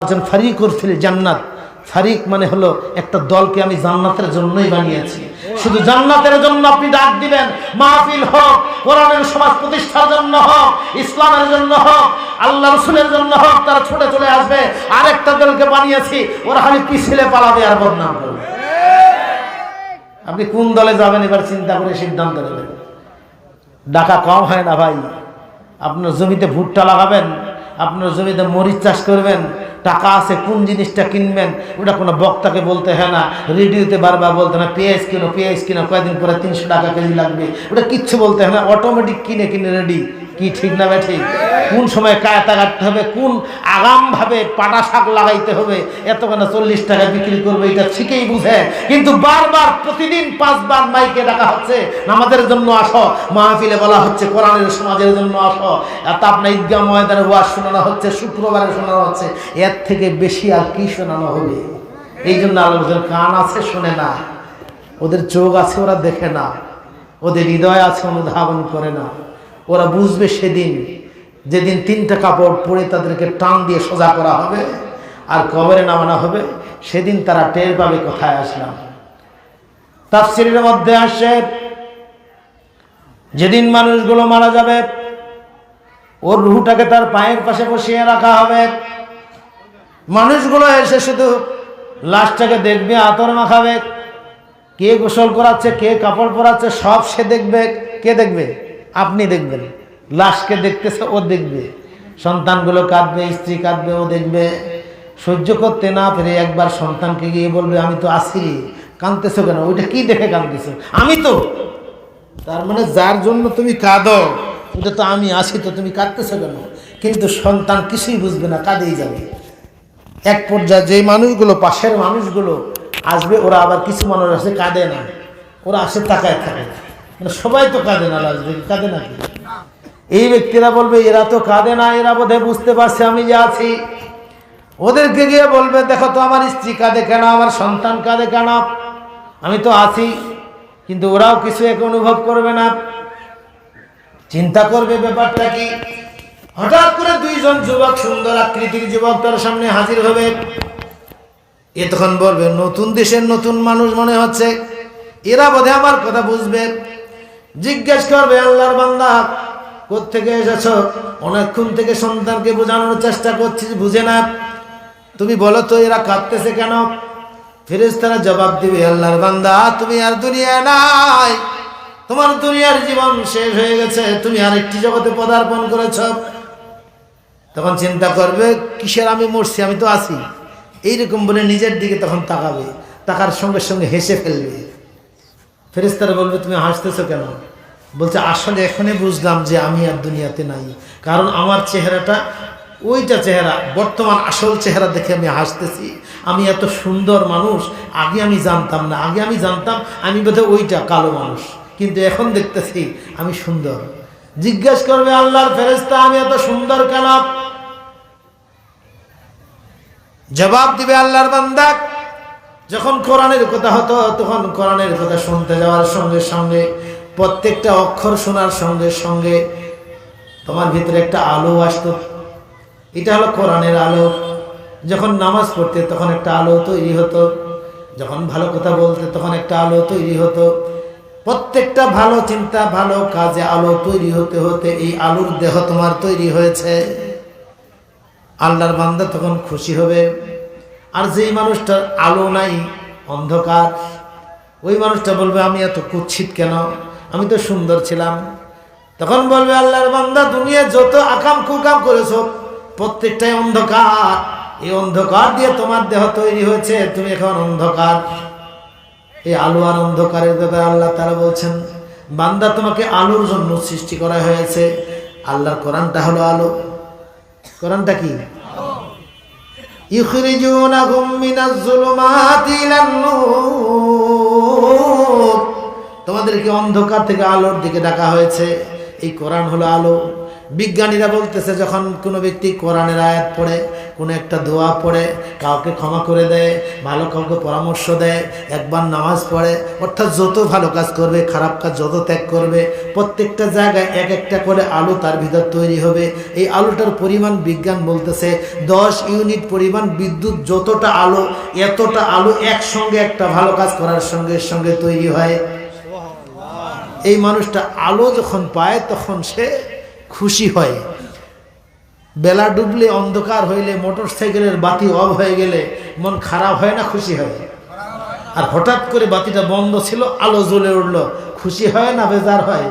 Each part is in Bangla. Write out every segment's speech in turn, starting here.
ফারিকুল ফিল জান্নাত। ফারিক মানে হলো একটা দলকে আমি জান্নাতের জন্যই বানিয়েছি। শুধু জান্নাতের জন্য আপনি ডাক দিবেন, মাহফিল হোক, কোরআনের সমাজ প্রতিষ্ঠার জন্য হোক, ইসলামের জন্য হোক, আল্লাহ রসুলের জন্য হোক, তারা ছুটে চলে আসবে। আরেকটা দলকে বানিয়েছি, ওরা খালি পিছলে পালাবে আর বদনাম করবে। আপনি কোন দলে যাবেন এবার চিন্তা করে সিদ্ধান্ত নেবেন। ডাকা কম হয় না ভাই। আপনার জমিতে ভুট্টা লাগাবেন, আপনার জমিতে মরিচ চাষ করবেন, টাকা আছে, কোন জিনিসটা কিনবেন ওটা কোনো বক্তাকে বলতে হয় না, রেডিওতে বারবার বলতে না পেঁয়াজ কিনো কয়েকদিন পরে 300 টাকা কেজি লাগবে, ওটা কিচ্ছু বলতে হয় না, অটোমেটিক কিনে রেডি। কি ঠিক না ঠিক? কোন সময় কায়তা কাটতে হবে, কোন আগামভাবে পাটা শাক লাগাইতে হবে, এত কেন 40 টাকা বিক্রি করবে, এটা ঠিকই বুঝে। কিন্তু বারবার প্রতিদিন 5 বার মাইকে ডাকা হচ্ছে, নামাজের জন্য আসো, মাহফিলে বলা হচ্ছে কোরআনের সমাজের জন্য আসো, এত আপনার ঈদগাহ ময়দানে ওয়াজ শোনানো হচ্ছে, শুক্রবারে শোনানো হচ্ছে, এর থেকে বেশি আর কি শোনানো হবে? এই জন্য আল্লাহর কান আছে শোনে না, ওদের চোখ আছে ওরা দেখে না, ওদের হৃদয় আছে অনুধাবন করে না। ওরা বুঝবে সেদিন, যেদিন 3টা কাপড় পরে তাদেরকে টান দিয়ে সোজা করা হবে আর কবরে নামানো হবে, সেদিন তারা টের পাবে কোথায় আসলাম। তাফসীরের মধ্যে আসে, যেদিন মানুষগুলো মারা যাবে ওর রূহটাকে তার পায়ের পাশে বসিয়ে রাখা হবে। মানুষগুলো এসে শুধু লাশটাকে দেখবে, আতর মাখাবে, কে গোসল করাচ্ছে, কে কাপড় পরাচ্ছে, সব সে দেখবে। কে দেখবে? আপনি দেখবেন। লাশকে দেখতেছে, ও দেখবে। সন্তানগুলো কাঁদবে, স্ত্রী কাঁদবে, ও দেখবে। সহ্য করতে না পেরে একবার সন্তানকে গিয়ে বলবে, আমি তো আছি, কাঁদতেছো কেন? ওইটা কি দেখে কাঁদতেছো? আমি তো। তার মানে যার জন্য তুমি কাঁদো ওটা তো আমি আছি, তো তুমি কাঁদতেছো কেন? কিন্তু সন্তান কিছুই বুঝবে না, কাঁদেই যাবে। এক পর্যায়ে যে মানুষগুলো, পাশের মানুষগুলো আসবে, ওরা আবার কিছু মানুষ আছে কাঁদে না, ওরা আসে তাকায় থাকে। মানে সবাই তো কাঁদে না, রাজনীতি কাঁদে নাকি? এই ব্যক্তিরা বলবে, এরা তো কাঁদে না, এরা বোধহয় বুঝতে পারছে আমি যে আছি। ওদেরকে গিয়ে বলবে, দেখো তো আমার স্ত্রী কাঁদে কেন, আমার সন্তান কাঁদে কেন, আমি তো আছি। কিন্তু ওরাও কিছু এক অনুভব করবে না, চিন্তা করবে ব্যাপারটা কি। হঠাৎ করে 2জন যুবক, সুন্দর আকৃতির যুবক তার সামনে হাজির হবে। এ তখন বলবে, নতুন দেশের নতুন মানুষ মনে হচ্ছে, এরা বোধহয় আমার কথা বুঝবে। জিজ্ঞেস করবে, আল্লাহর বান্দা কোত্থেকে এসেছ? অনেকক্ষণ থেকে সন্তানকে বোঝানোর চেষ্টা করছিস, বুঝে না, তুমি বলো তো এরা কাঁদতেছে কেন? ফেরেশতারা জবাব দিবে, আল্লাহর বান্দা তুমি আর দুনিয়ায় নাই, তোমার দুনিয়ার জীবন শেষ হয়ে গেছে, তুমি আরেকটি জগতে পদার্পণ করেছ। তখন চিন্তা করবে, কিসের আমি মরছি, আমি তো আছি, এইরকম বলে নিজের দিকে তখন তাকাবে, তাকার সঙ্গে সঙ্গে হেসে ফেলবে। ফেরেশতারা বলবে, তুমি হাসতেছো কেন? বলছে, আসলে এখনই বুঝলাম যে আমি আর দুনিয়াতে নাই, কারণ আমার চেহারাটা ওইটা চেহারা, বর্তমান আসল চেহারা দেখে আমি হাসতেছি। আমি এত সুন্দর মানুষ আগে আমি জানতাম না, আগে আমি জানতাম আমি বোধহয় ওইটা কালো মানুষ, কিন্তু এখন দেখতেছি আমি সুন্দর। জিজ্ঞেস করবে আল্লাহর ফেরেশতা, আমি এত সুন্দর কেন? জবাব দিবে আল্লাহর বান্দা, যখন কোরআনের কথা হতো তখন কোরআনের কথা শুনতে যাওয়ার সঙ্গে সঙ্গে, প্রত্যেকটা অক্ষর শোনার সঙ্গে সঙ্গে তোমার ভিতরে একটা আলো আসতো, এটা হলো কোরআনের আলো। যখন নামাজ পড়তে তখন একটা আলো তৈরি হতো, যখন ভালো কথা বলতে তখন একটা আলো তৈরি হতো। প্রত্যেকটা ভালো চিন্তা, ভালো কাজে আলো তৈরি হতে হতে এই আলোর দেহ তোমার তৈরি হয়েছে। আল্লাহর বান্দা তখন খুশি হবে। আর যেই মানুষটার আলো নাই, অন্ধকার, ওই মানুষটা বলবে, আমি এত কুৎসিত কেন, আমি তো সুন্দর ছিলাম। তখন বলবে আল্লাহর বান্দা, দুনিয়া যত আকাম কুকাম করেছো প্রত্যেকটাই অন্ধকার, এই অন্ধকার দিয়ে তোমার দেহ তৈরি হয়েছে, তুমি এখন অন্ধকার। এই আলো আর অন্ধকারের ব্যাপারে আল্লাহ তাআলা বলছেন, বান্দা তোমাকে আলোর জন্য সৃষ্টি করা হয়েছে। আল্লাহর কোরআনটা হলো আলো। কোরআনটা কি? ইখরিজুনাহুম মিনাজ যুলুমাতি ইলান নূর, তোমাদেরকে অন্ধকার থেকে আলোর দিকে ডাকা হয়েছে। এই কোরআন হলো আলো। বিজ্ঞানীরা বলতেছে, যখন কোনো ব্যক্তি কোরআনের আয়াত পড়ে, কোনো একটা দোয়া পড়ে, কাউকে ক্ষমা করে দেয়, ভালো কাউকে পরামর্শ দেয়, একবার নামাজ পড়ে, অর্থাৎ যত ভালো কাজ করবে, খারাপ কাজ যত ত্যাগ করবে, প্রত্যেকটা জায়গায় এক একটা করে আলো তার ভিতর তৈরি হবে। এই আলোটার পরিমাণ বিজ্ঞান বলতেছে 10 ইউনিট পরিমাণ বিদ্যুৎ যতটা আলো, এতটা আলো একসঙ্গে একটা ভালো কাজ করার সঙ্গে সঙ্গে তৈরি হয়। এই মানুষটা আলো যখন পায় তখন সে খুশি হয়। বেলা ডুবলে, অন্ধকার হইলে, মোটর সাইকেলের বাতি অফ হয়ে গেলে মন খারাপ হয় না, খুশি হয়? আর হঠাৎ করে বাতিটা বন্ধ ছিল, আলো জ্বলে উঠলো, খুশি হয় না বেজার হয়?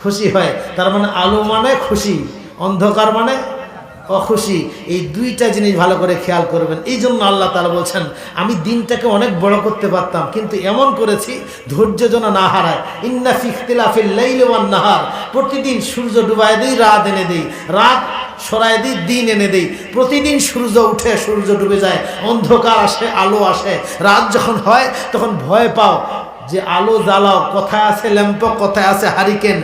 খুশি হয়। তার মানে আলো মানে খুশি, অন্ধকার মানে অখুশি। এই দুইটা জিনিস ভালো করে খেয়াল করবেন। এই জন্য আল্লাহ তাআলা বলছেন, আমি দিনটাকে অনেক বড় করতে পারতাম, কিন্তু এমন করেছি ধৈর্য যেন না হারায়। ইন্না ফি ইখতিলাফিল লাইলি ওয়ান নাহার, প্রতিদিন সূর্য ডুবায় দেই, রাত এনে দেই, রাত সরাই দিই, দিন এনে দেই। প্রতিদিন সূর্য উঠে, সূর্য ডুবে যায়, অন্ধকার আসে, আলো আসে। রাত যখন হয় তখন ভয় পাও যে আলো জ্বালাও, কোথায় আছে ল্যাম্প, কোথায় আছে হারিকেন,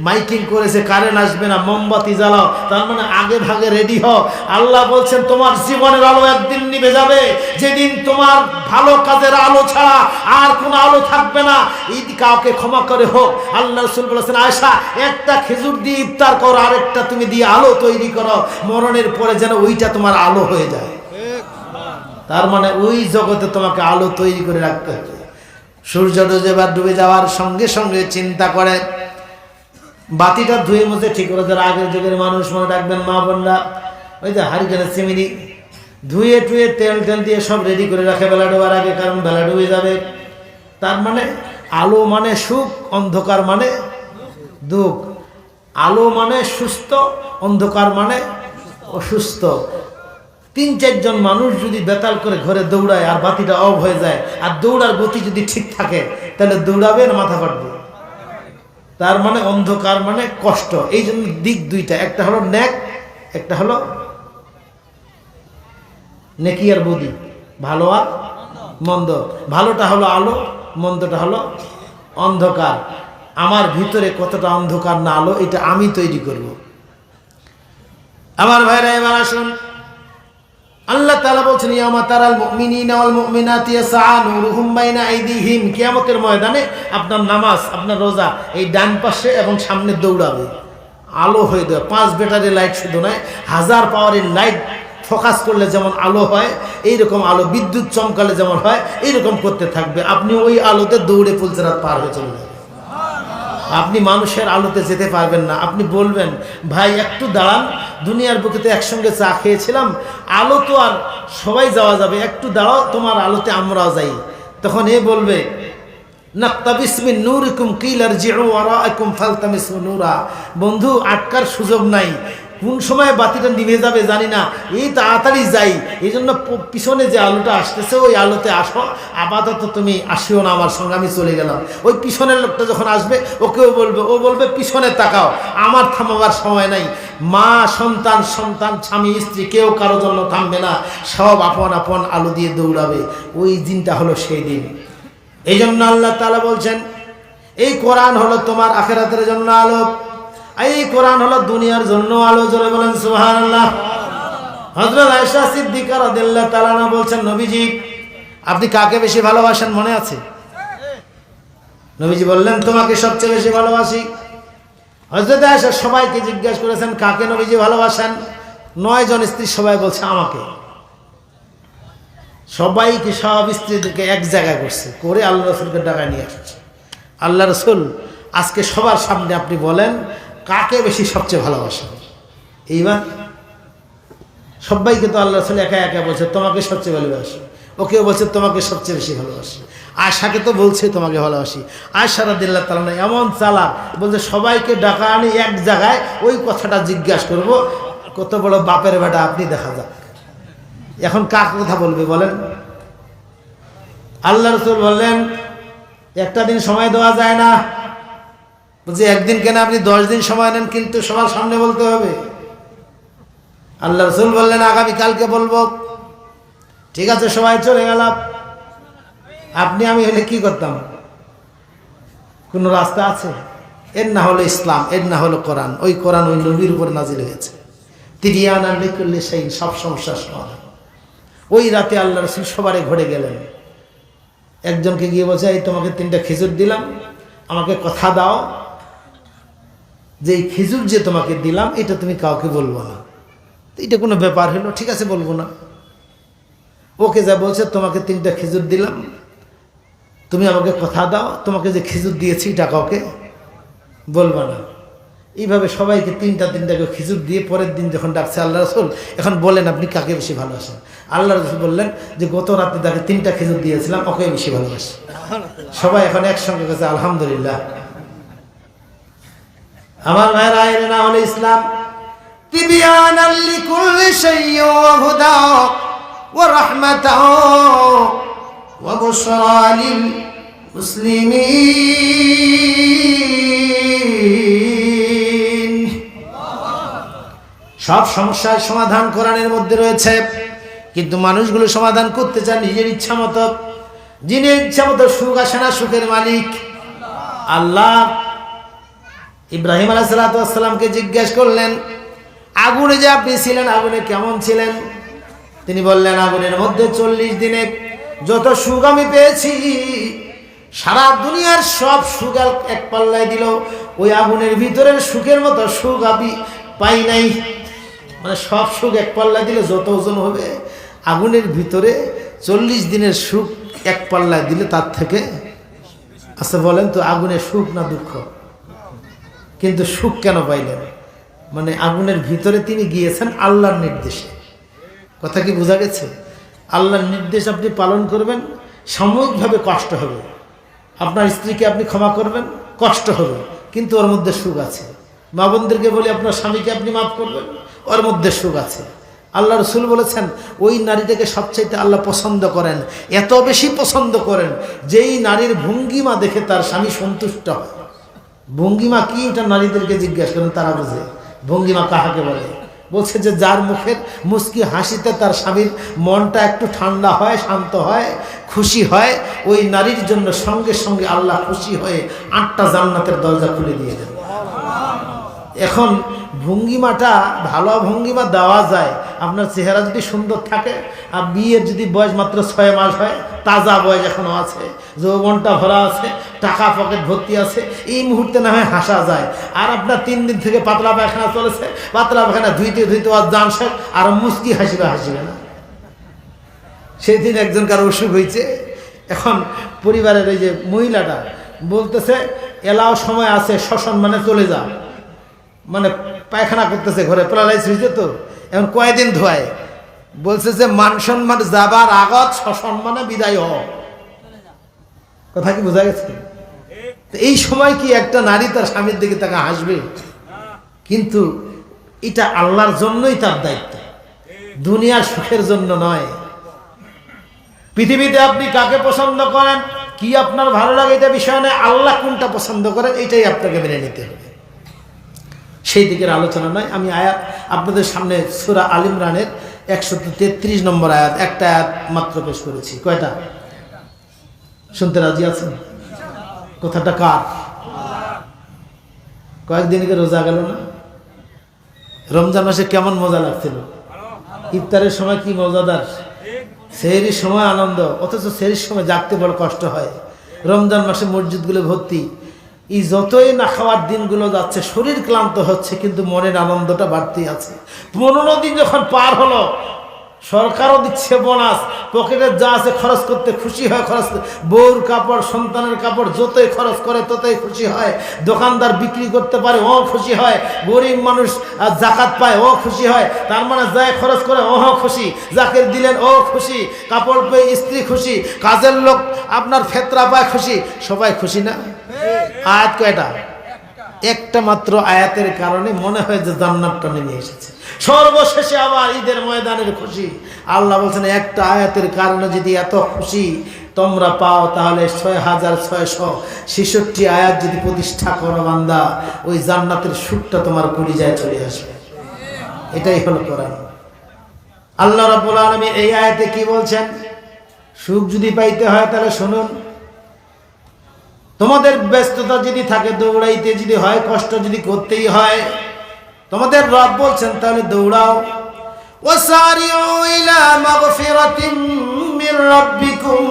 মাইকিং করেছে কারেন্ট আসবে না, মোমবাতি জ্বালাও। তার মানে আগে ভাগে রেডি হও। আল্লাহ বলছেন তোমার জীবনের আলো একদিন নিভে যাবে, যেদিন তোমার ভালো কাজের আলো ছাড়া আর কোনো আলো থাকবে না। ঈদ কাউকে ক্ষমা করে হোক, আল্লাহ রাসূল বলেছেন, আয়েশা একটা খেজুর দিয়ে ইফতার করো, আরেকটা তুমি দিয়ে আলো তৈরি করো, মরণের পরে যেন ওইটা তোমার আলো হয়ে যায়। তার মানে ওই জগতে তোমাকে আলো তৈরি করে রাখতে হবে। সূর্য ডুবে যাওয়ার সঙ্গে সঙ্গে চিন্তা করে বাতিটা ধুয়ে মুছে ঠিক করে। যারা আগের যুগের মানুষ মনে রাখবেন, মা বোনরা, ওই যে হারিকেনের চিমিনি ধুয়ে টুয়ে তেল দিয়ে সব রেডি করে রাখে বেলা ডোবার আগে, কারণ বেলা ডুবে যাবে। তার মানে আলো মানে সুখ, অন্ধকার মানে দুঃখ। আলো মানে সুস্থ, অন্ধকার মানে অসুস্থ। 3-4 জন মানুষ যদি বেতাল করে ঘরে দৌড়ায় আর বাতিটা অফ হয়ে যায়, আর দৌড়ার গতি যদি ঠিক থাকে, তাহলে দৌড়াবে না মাথা ফাটবে? তার মানে অন্ধকার মানে কষ্ট। এই জন্য দিক দুইটা, একটা হলো নেক, একটা হলো নেকি আর বদি, ভালো আর মন্দ। ভালোটা হলো আলো, মন্দটা হলো অন্ধকার। আমার ভিতরে কতটা অন্ধকার না আলো, এটা আমি তৈরি করব। আমার ভাইরা এবার আসুন, আল্লাহ তাআলা বলছেন, ইয়ামা তারাল মুমিনিনা ওয়াল মুমিনাতি ইয়াসআ নূরুহুম বাইনা আইদিহিম, কিয়ামতের ময়দানে আপনার নামাজ, আপনার রোজা এই ডান পাশে এবং সামনে দৌড়াবে, আলো হয়ে দেবে। 5 ব্যাটারি লাইট শুধু নয়, 1000 পাওয়ারের লাইট ফোকাস করলে যেমন আলো হয়, এইরকম আলো বিদ্যুৎ চমকালে যেমন হয়, এইরকম করতে থাকবে। আপনি ওই আলোতে দৌড়ে ফুলসেরাত পার হয়ে চলে যাবেন। আপনি মানুষের আলোতে যেতে পারবেন না। আপনি বলবেন, ভাই একটু দাঁড়ান, দুনিয়ার বুকে তো একসঙ্গে চা খেয়েছিলাম, আলো তো আর সবাই যাওয়া যাবে, একটু দাঁড়াও, তোমার আলোতে আমরাও যাই। তখন এ বলবে, নাক্তাবিস মিন নূরিকুম কিল আরজিউ ওয়ারাআকুম ফালতামিসু নূরা। বন্ধু, আটকার সুযোগ নাই, কোন সময় বাতিটা নিভে যাবে জানি না, এই তাড়াতাড়ি যাই। এই জন্য পিছনে যে আলোটা আসতেছে ওই আলোতে আসো, আপাতত তুমি আসিও না আমার সঙ্গে, আমি চলে গেলাম। ওই পিছনের লোকটা যখন আসবে ওকেও বলবে, ও বলবে পিছনে তাকাও, আমার থামাবার সময় নাই। মা সন্তান, সন্তান স্বামী স্ত্রী, কেউ কারো জন্য থামবে না, সব আপন আপন আলো দিয়ে দৌড়াবে। ওই দিনটা হলো সেই দিন। এই জন্য আল্লাহ তাআলা বলছেন, এই কোরআন হলো তোমার আখিরাতের জন্য আলো, এই কোরআন হলো দুনিয়ার জন্য আলো। জোরে বলেন সুবহানাল্লাহ। হযরত আয়েশা সিদ্দিকা রাদিয়াল্লাহু তাআলা আনহা বলছেন, নবীজি আপনি কাকে বেশি ভালোবাসেন মনে আছে? নবীজি বললেন, তোমাকে সবচেয়ে বেশি ভালোবাসি। হযরত আয়েশা সবাইকে জিজ্ঞাসা করেছেন, কাকে নবীজি ভালোবাসেন? 9 জন স্ত্রী সবাই বলছে আমাকে। সবাইকে, সব স্ত্রীদেরকে এক জায়গায় করছে, করে আল্লাহ রাসূলকে ডাকায় নিয়ে আসছে। আল্লাহ রাসূল, আজকে সবার সামনে আপনি বলেন কাকে বেশি সবচেয়ে ভালোবাসেন। এইবার সবাইকে তো আল্লাহ রাসূল একা একা বলছে তোমাকে সবচেয়ে ভালোবাসি, ওকেও বলছে তোমাকে সবচেয়ে বেশি ভালোবাসি, আয়েশাকে তো বলছে তোমাকে ভালোবাসি। আয়েশা রাদিয়াল্লাহু তাআলা এমন চালাক, বলছে সবাইকে ডাকা আনি এক জায়গায় ওই কথাটা জিজ্ঞাসা করব, কত বড় বাপের বেটা আপনি, দেখা যাক এখন কার কথা বলবে বলেন। আল্লাহ রাসূল বললেন, একটা দিন সময় দেওয়া যায় না। বলছে একদিন কেন, আপনি 10 দিন সময় নেন, কিন্তু সবার সামনে বলতে হবে। আল্লাহ রাসূল বললেন, আগামী কালকে বলবো। ঠিক আছে, সবাই চলে গেলাম। আপনি আমি হলে কি করতাম? কোন রাস্তা আছে? এর না হলো ইসলাম, এর না হলো কোরআন। ওই কোরআন ওই নবীর উপর নাজিল হয়েছে। তিবিয়ানান লিকুল্লি শাইইন, সব সমস্যার সমাধান। ওই রাতে আল্লাহ রাসূল সবারে ঘরে গেলেন, একজনকে গিয়ে বলছে, এই তোমাকে 3টা খেজুর দিলাম, আমাকে কথা দাও যে এই খেজুর যে তোমাকে দিলাম এটা তুমি কাউকে বলবো না। এটা কোনো ব্যাপার হলো? ঠিক আছে, বলবো না। ওকে যা বলছে, তোমাকে 3টা খেজুর দিলাম, তুমি আমাকে কথা দাও তোমাকে যে খেজুর দিয়েছি এটা কাউকে বলবো না। এইভাবে সবাইকে 3টা করে খেজুর দিয়ে পরের দিন যখন ডাকছে আল্লাহ রাসূল, এখন বলেন আপনি কাকে বেশি ভালোবাসেন? আল্লাহ রাসূল বললেন যে গত রাতে তাকে 3টা খেজুর দিয়েছিলাম, ওকে বেশি ভালোবাসি। সবাই এখন একসঙ্গে কাছে আলহামদুলিল্লাহ। আমার ভাইরা, আইরে না হলে ইসলাম তিবিয়ানাল লিকুল্লি শাইইন ওয়া হুদা ওয়া রাহমাতাও ওয়া বুশরা লিল মুসলিমিন। সব সমস্যার সমাধান কোরআনের মধ্যে রয়েছে, কিন্তু মানুষগুলো সমাধান করতে চায় নিজের ইচ্ছা মতো। যিনি ইচ্ছা মতো সুখ আসে না, সুখের মালিক আল্লাহ। ইব্রাহিম আলাইহিস সালামকে জিজ্ঞেস করলেন, আগুনে যে আপনি ছিলেন, আগুনে কেমন ছিলেন? তিনি বললেন, আগুনের মধ্যে 40 দিনে যত সুখ আমি পেয়েছি, সারা দুনিয়ার সব সুখ এক পাল্লায় দিল, ওই আগুনের ভিতরের সুখের মতো সুখ আমি পাই নাই। মানে সব সুখ এক পাল্লায় দিলে যত ওজন হবে, আগুনের ভিতরে 40 দিনের সুখ এক পাল্লায় দিলে তার থেকে। আচ্ছা বলেন তো, আগুনের সুখ না দুঃখ? কিন্তু সুখ কেন পাইলেন? মানে আগুনের ভিতরে তিনি গিয়েছেন আল্লাহর নির্দেশে। কথা কি বোঝা গেছে? আল্লাহর নির্দেশ আপনি পালন করবেন, সাময়িকভাবে কষ্ট হবে। আপনার স্ত্রীকে আপনি ক্ষমা করবেন, কষ্ট হবে, কিন্তু ওর মধ্যে সুখ আছে। মা বোনদেরকে বলি, আপনার স্বামীকে আপনি মাফ করবেন, ওর মধ্যে সুখ আছে। আল্লাহ রাসূল বলেছেন, ওই নারীটাকে সবচাইতে আল্লাহ পছন্দ করেন, এত বেশি পছন্দ করেন যেই নারীর ভঙ্গিমা দেখে তার স্বামী সন্তুষ্ট হয়। ভঙ্গিমা কি, এটা নারীদেরকে জিজ্ঞাসা করেন, তারা বুঝে ভঙ্গিমা কাহাকে বলে। বলছে যে যার মুখের মুস্কি হাসিতে তার স্বামীর মনটা একটু ঠান্ডা হয়, শান্ত হয়, খুশি হয়, ওই নারীর জন্য সঙ্গে সঙ্গে আল্লাহ খুশি হয়ে 8টা জান্নাতের দরজা খুলে দিয়ে দেন। এখন ভঙ্গিমাটা ভালো ভঙ্গিমা দেওয়া যায়, আপনার চেহারা যদি সুন্দর থাকে, আর বিয়ের যদি বয়স মাত্র 6 মাস হয়, তাজা বয়স এখনো আছে, যৌবনটা ভরা আছে, টাকা পকেট ভর্তি আছে, এই মুহূর্তে না হয় হাসা যায়। আর আপনার 3 দিন থেকে পাতলা পায়খানা চলেছে, পাতলা পায়খানা ধুইতে ধুইতে আর জান শেখ, আর মুস্কি হাসিবে না। সেই দিন একজন কারো অসুখ হয়েছে, এখন পরিবারের ওই যে মহিলাটা বলতেছে, এলাও সময় আছে, সসম্মানে চলে যা। মানে পায়খানা করতেছে ঘরে, প্যারালাইজ হয়েছে তো, এখন কয়দিন ধোয়ায়। বলছে যে মান সম্মান যাবার আগত সসম্মানে বিদায় হ। কথা কি বোঝা গেছে? এই সময় কি একটা নারী তার স্বামীর দিকে তাকে হাসবে? কিন্তু এটা আল্লাহর জন্যই তার দায়িত্ব, দুনিয়ার সুখের জন্য নয়। পৃথিবীতে আপনি কাকে পছন্দ করেন, কি আপনার ভালো লাগে, এটা বিষয় নয়। আল্লাহ কোনটা পছন্দ করেন এটাই আপনাকে মেনে নিতে হবে, সেই দিকের আলোচনা নয়। আমি আয়াত আপনাদের সামনে সূরা আল ইমরানের 133 নম্বর আয়াত, একটা আয়াত মাত্র পেশ করেছি। কয়টা শুনতে রাজি আছেন? কথাটা কার? কয়েকদিনকে রোজা গেল না? রমজান মাসে কেমন মজা লাগছিল? ইফতারের সময় কি মজাদার, সেহরির সময় আনন্দ, অথচ সেহরির সময় জাগতে বড় কষ্ট হয়। রমজান মাসে মসজিদগুলো ভর্তি। এই যতই না খাওয়ার দিনগুলো যাচ্ছে, শরীর ক্লান্ত হচ্ছে, কিন্তু মনের আনন্দটা বাড়তেই আছে। 15 দিন যখন পার হলো, সরকারও দিচ্ছে বোনাস, পকেটে যা আছে খরচ করতে খুশি হয়, খরচ বউর কাপড়, সন্তানের কাপড় যতই খরচ করে ততই খুশি হয়। দোকানদার বিক্রি করতে পারে, ও খুশি হয়। গরিব মানুষ জাকাত পায়, ও খুশি হয়। তার মানে যায় খরচ করে, ও খুশি। যাকে দিলেন ও খুশি, কাপড় পেয়ে স্ত্রী খুশি, কাজের লোক আপনার ফেতরা পায় খুশি, সবাই খুশি না? আয়াত কয়টা? একটা মাত্র আয়াতের কারণে মনে হয় যে জান্নাতটা নেমে এসেছে। সর্বশেষে আবার ঈদের ময়দানের খুশি। আল্লাহ বলছেন, একটা আয়াতের কারণে যদি এত খুশি তোমরা পাও, তাহলে 6666 আয়াত যদি প্রতিষ্ঠা করো বান্দা, ওই জান্নাতের সুখটা তোমার কলিজায় চলে আসবে। এটাই হলো কোরআন। আল্লাহ রাব্বুল আলামিন এই আয়াতে কি বলছেন? সুখ যদি পাইতে হয় তাহলে শুনুন, তোমাদের ব্যস্ততা যদি থাকে, দৌড়াইতে যদি হয়, কষ্ট যদি করতেই হয়, তোমাদের রব বলছেন তাহলে দৌড়াও। ওয়াসারিউ ইলা মাগফিরাতিম মির রাব্বিকুম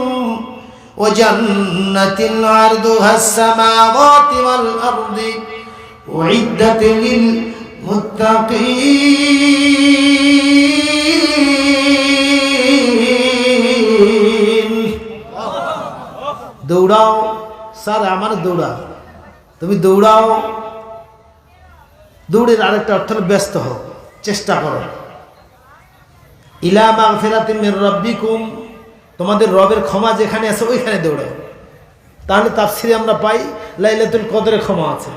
ওয়া জান্নাতিন আরদুহাস সামাওয়াতি ওয়াল আরদি উইদ্দাত লিল মুত্তাকিন। দৌড়াও স্যার, আমার দৌড়া, তুমি দৌড়াও। দৌড়ের আরেকটা অর্থ হলো ব্যস্ত হও, চেষ্টা করো। ইলা মাগফিরাতিম মির রাব্বিকুম, তোমাদের রবের ক্ষমা যেখানে আছে ওইখানে দৌড়াও। তাহলে তাফসিরে আমরা পাই লাইলাতুল কদরে ক্ষমা আছে,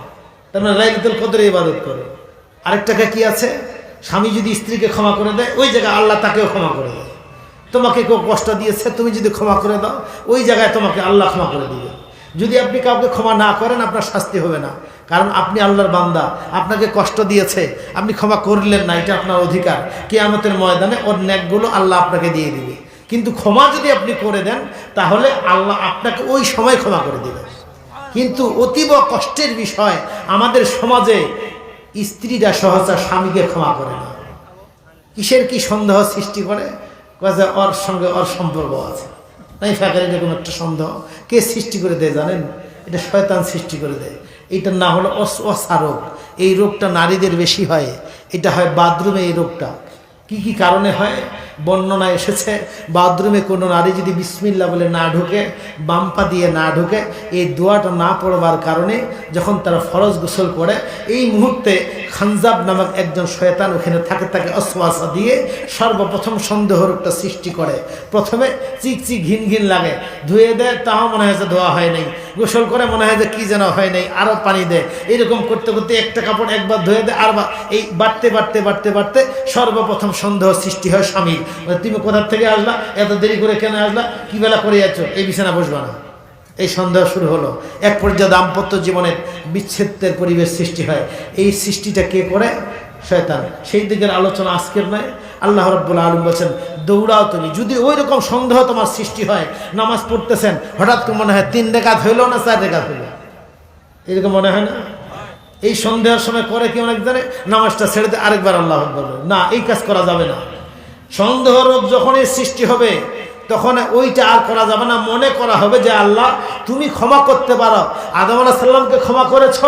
তার মানে লাইলাতুল কদরে ইবাদত করো। আরেকটাকে কি আছে, স্বামী যদি স্ত্রীকে ক্ষমা করে দেয় ওই জায়গায় আল্লাহ তাকেও ক্ষমা করে দেয়। তোমাকে কেউ কষ্ট দিয়েছে, তুমি যদি ক্ষমা করে দাও ওই জায়গায় তোমাকে আল্লাহ ক্ষমা করে দিবে। যদি আপনি কাউকে ক্ষমা না করেন আপনার শাস্তি হবে না, কারণ আপনি আল্লাহর বান্দা, আপনাকে কষ্ট দিয়েছে, আপনি ক্ষমা করলেন না, এটা আপনার অধিকার। কিয়ামতের ময়দানে ওর নেকগুলো আল্লাহ আপনাকে দিয়ে দিবে। কিন্তু ক্ষমা যদি আপনি করে দেন তাহলে আল্লাহ আপনাকে ওই সময় ক্ষমা করে দেবেন। কিন্তু অতীব কষ্টের বিষয়, আমাদের সমাজে স্ত্রীরা সহজা স্বামীকে ক্ষমা করে না। কিসের কি সন্দেহ সৃষ্টি করে, ওর সঙ্গে ওর সম্পর্ক আছে, তাই ফাঁকের এরকম একটা সন্দেহ কে সৃষ্টি করে দেয় জানেন? এটা শয়তান সৃষ্টি করে দেয়। এটা না হলো অসা রোগ। এই রোগটা নারীদের বেশি হয়, এটা হয় বাথরুমে। এই রোগটা কি কি কারণে হয় বর্ণনা এসেছে। বাথরুমে কোনো নারী যদি বিসমিল্লাহ বলে না ঢুকে, বাম্পা দিয়ে না ঢুকে, এই দোয়াটা না পড়বার কারণে যখন তারা ফরজ গোসল করে এই মুহূর্তে খানজাব নামক একজন শয়তান ওখানে থাকে, তাকে অসওয়াসা দিয়ে সর্বপ্রথম সন্দেহ রোগটা সৃষ্টি করে। প্রথমে চিকচিক ঘিন ঘিন লাগে, ধুয়ে দেয়, তাও মনে হয় যে ধোয়া হয় নাই। গোসল করে মনে হয় যে কী যেন হয় নাই, আরও পানি দেয়। এইরকম করতে করতে একটা কাপড় একবার ধুয়ে দেয়, আর এই বাড়তে বাড়তে বাড়তে বাড়তে সর্বপ্রথম সন্দেহ সৃষ্টি হয় স্বামীর। তুমি কোথার থেকে আসলা, এত দেরি করে কেন আসলা, কি বেলা করে যাচ্ছ, এই বিছানা বসবা না। এই সন্দেহ শুরু হলো। এক পর্যায়ে দাম্পত্য জীবনের বিচ্ছেদের পরিবেশ সৃষ্টি হয়। এই সৃষ্টিটা কে করে? শয়তান। সেই দিকের আলোচনা আজকের নয়। আল্লাহ রাব্বুল আলামিন বলেন দৌড়াও তুমি। যদি ওই রকম সন্দেহ তোমার সৃষ্টি হয়, নামাজ পড়তেছেন, হঠাৎ করে মনে হয় 3 রাকাত হইল না 4 রাকাত হইল, এরকম মনে হয় না? এই সন্দেহের সময় করে কি অনেক জানে, নামাজটা ছেড়ে দিয়ে আরেকবার আল্লাহ আকবার বলে। না, এই কাজ করা যাবে না। সন্দেহ রোগ যখনই সৃষ্টি হবে তখন ওইটা আর করা যাবে না। মনে করা হবে যে আল্লাহ তুমি ক্ষমা করতে পারো। আদম আলাইহিস সালামকে ক্ষমা করেছ,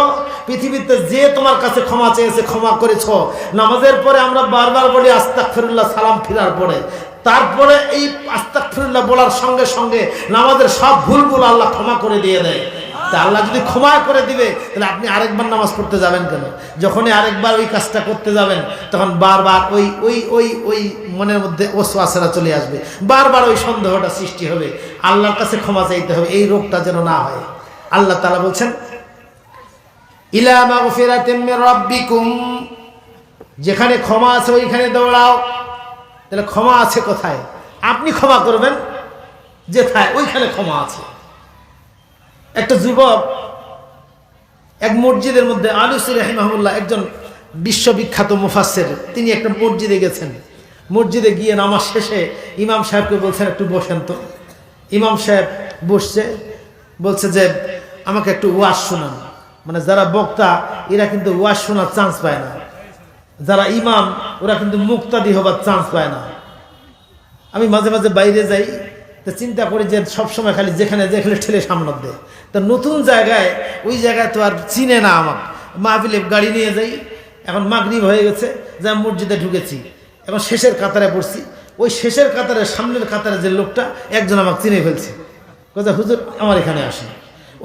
পৃথিবীতে যে তোমার কাছে ক্ষমা চেয়েছে ক্ষমা করেছ। নামাজের পরে আমরা বারবার বলি আস্তাগফিরুল্লাহ, সালাম ফিরার পরে। তারপরে এই আস্তাগফিরুল্লাহ বলার সঙ্গে সঙ্গে নামাজের সব ভুলগুলো আল্লাহ ক্ষমা করে দিয়ে দেয়। তা আল্লাহ যদি ক্ষমা করে দিবে তাহলে আপনি আরেকবার নামাজ পড়তে যাবেন কেন? যখনই আরেকবার ওই কাজটা করতে যাবেন তখন বারবার ওই ওই ওই ওই মনের মধ্যে ওয়াসওয়াসা চলে আসবে, বারবার ওই সন্দেহটা সৃষ্টি হবে। আল্লাহর কাছে ক্ষমা চাইতে হবে এই রোগটা যেন না হয়। আল্লাহ তাআলা বলছেন ইলা মাগফিরাতিম মির রাব্বিকুম, যেখানে ক্ষমা আছে ওইখানে দৌড়াও। তাহলে ক্ষমা আছে কোথায়? আপনি ক্ষমা করবেন যেথায়, ওইখানে ক্ষমা আছে। একটা যুবক এক মসজিদের মধ্যে, আলুসি রাহিমাহুল্লাহ একজন বিশ্ববিখ্যাত মুফাসসির, তিনি একটা মসজিদে গেছেন। মসজিদে গিয়ে নামাজ শেষে ইমাম সাহেবকে বলছেন একটু বসেন তো। ইমাম সাহেব বসছে, বলছে যে আমাকে একটু ওয়াজ শোনান। মানে যারা বক্তা এরা কিন্তু ওয়াজ শোনার চান্স পায় না, যারা ইমাম ওরা কিন্তু মুক্তাদি হবার চান্স পায় না। আমি মাঝে মাঝে বাইরে যাই, তো চিন্তা করি যে সবসময় খালি যেখানে যেখানে ঠেলে সামনে দেয়। তা নতুন জায়গায়, ওই জায়গায় তো আর চিনে না আমার। মাহফিলে গাড়ি নিয়ে যাই, এখন মাগরিব হয়ে গেছে, যা মসজিদে ঢুকেছি, এখন শেষের কাতারে পড়ছি। ওই শেষের কাতারে, সামনের কাতারে যে লোকটা, একজন আমাকে চিনে ফেলছে। কোথায়? হুজুর আমার এখানে আসেন।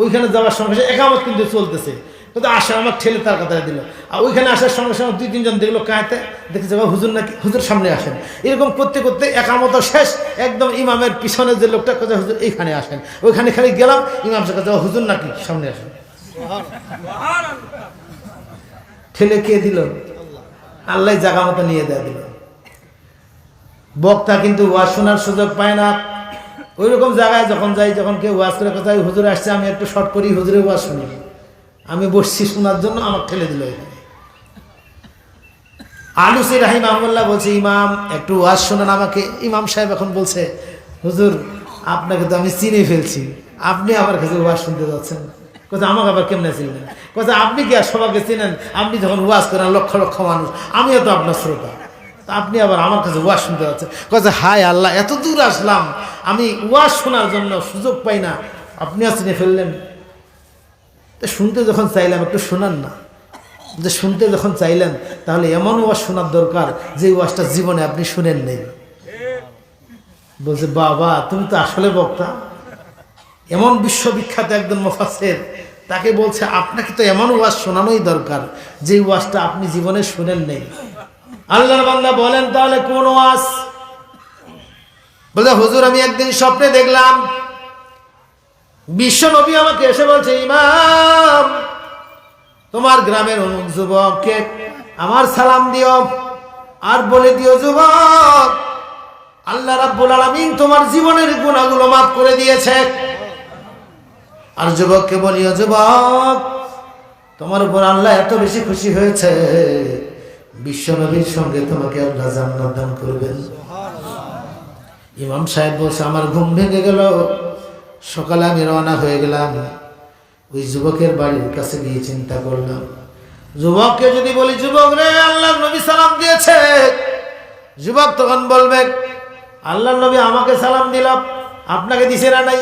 ওইখানে যাওয়ার সঙ্গে সঙ্গে একামত কিন্তু চলতেছে, কোথায় আসে আমার ঠেলে তার কাতারে দিল। আর ওইখানে আসার সঙ্গে সঙ্গে 2-3 জন দেখলো কাঁতে, দেখেছে হুজুর নাকি, হুজুর সামনে আসেন। এরকম করতে করতে একামত শেষ, একদম ইমামের পিছনে যে লোকটা, কোথায় হুজুর এইখানে আসেন। ওইখানে খালি গেলাম, ইমাম সাহেব কাছে হুজুর নাকি, সামনে আসেন। ঠেলে কে দিল? আল্লাহ জায়গা মতো নিয়ে দেয় দিল। বক্তা কিন্তু ওয়াজ শোনার সুযোগ পায় না। ওই রকম জায়গায় যখন যাই, যখন কেউ ওয়াজ করে কোথায় হুজুর আসছে, আমি একটু শর্ট করি, হুজুরের ওয়াজ শুনি। আমি বসছি শোনার জন্য, আমার ঠেলে দিল এখানে। আলুসি রাহিমাহুল্লাহ বলছে ইমাম একটু ওয়াজ শোনান আমাকে। ইমাম সাহেব এখন বলছে হুজুর আপনাকে তো আমি চিনে ফেলছি, আপনি আমার কাছে ওয়াজ শুনতে যাচ্ছেন। কোথায়? আমাকে আবার কেমনে চিনলেন? কথা আপনি কি আর সবাইকে চিনেন? আপনি যখন ওয়াজ করেন লক্ষ লক্ষ মানুষ, আমিও তো আপনার শ্রোতা, আপনি আবার আমার কাছে ওয়াজ শুনতে যাচ্ছেন। কথা হায় আল্লাহ, এত দূর আসলাম, আমি ওয়াজ শোনার জন্য সুযোগ পাই না, আপনি আর চিনে ফেললেন। তো শুনতে যখন চাইলাম একটু শোনান না, যে শুনতে যখন চাইলেন তাহলে এমন ওয়াজ শোনার দরকার যে ওয়াজটা জীবনে আপনি শুনেন নেই। বলছে বাবা তুমি তো আসলে বক্তা, এমন বিশ্ববিখ্যাত একজন মুফাসসির, তাকে বলছে আপনাকে তো এমন ওয়াজ শোনানোই দরকার যে ওয়াজটা আপনি জীবনে শুনেন নেই। আল্লাহর বান্দা বলেন তাহলে কোন ওয়াজ? বলে হুজুর আমি একদিন স্বপ্নে দেখলাম বিশ্ব নবী আমাকে এসে বলছে, ইমাম তোমার গ্রামের অমুক যুবককে আমার সালাম দিও, আর বলে দিও যুবক আল্লাহ রাব্বুল আলামিন তোমার জীবনের গুনাহগুলো মাফ করে দিয়েছে। আর যুবককে বলিও যুবক তোমার উপর আল্লাহ এত বেশি খুশি হয়েছে, বিশ্ব নবীর সঙ্গে তোমাকে আল্লাহ জান্নাত দান করবেন। ইমাম সাহেব বলছে আমার ঘুম ভেঙে গেল, সকালে আমি রওনা হয়ে গেলাম, ওই যুবকের বাড়ির কাছে গিয়ে চিন্তা করলাম, যুবককে যদি বলি যুবক রে আল্লাহর নবী সালাম দিয়েছে, যুবক তখন বলবে আল্লাহর নবী আমাকে সালাম দিল, আপনাকে দিছে না নাই,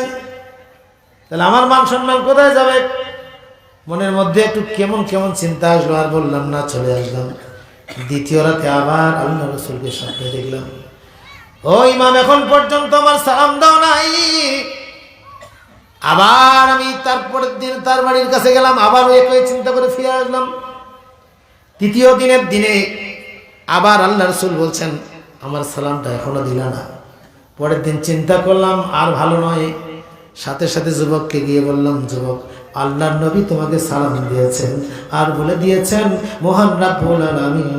তাহলে আমার মান সম্মান কোথায় যাবে? মনের মধ্যে একটু কেমন কেমন চিন্তা আসলো, আর বললাম না, চলে আসলাম। দ্বিতীয় রাতে আবার আল্লাহ রাসূলকে স্বপ্নে দেখলাম, ও ইমাম এখন পর্যন্ত আমার সালাম দাও নাই। আবার আমি তারপরের দিন তার বাড়ির কাছে গেলাম, আবার একই চিন্তা করে ফিরে আসলাম। তৃতীয় দিনের দিনে আবার আল্লাহ রাসূল বলছেন আমার সালামটা এখনো দিলা না। পরের দিন চিন্তা করলাম আর ভালো নয়, সাথে সাথে যুবককে গিয়ে বললাম, যুবক আল্লাহর নবী তোমাকে সালাম দিয়েছেন, আর বলে দিয়েছেন মহান রাব্বুল আলামিন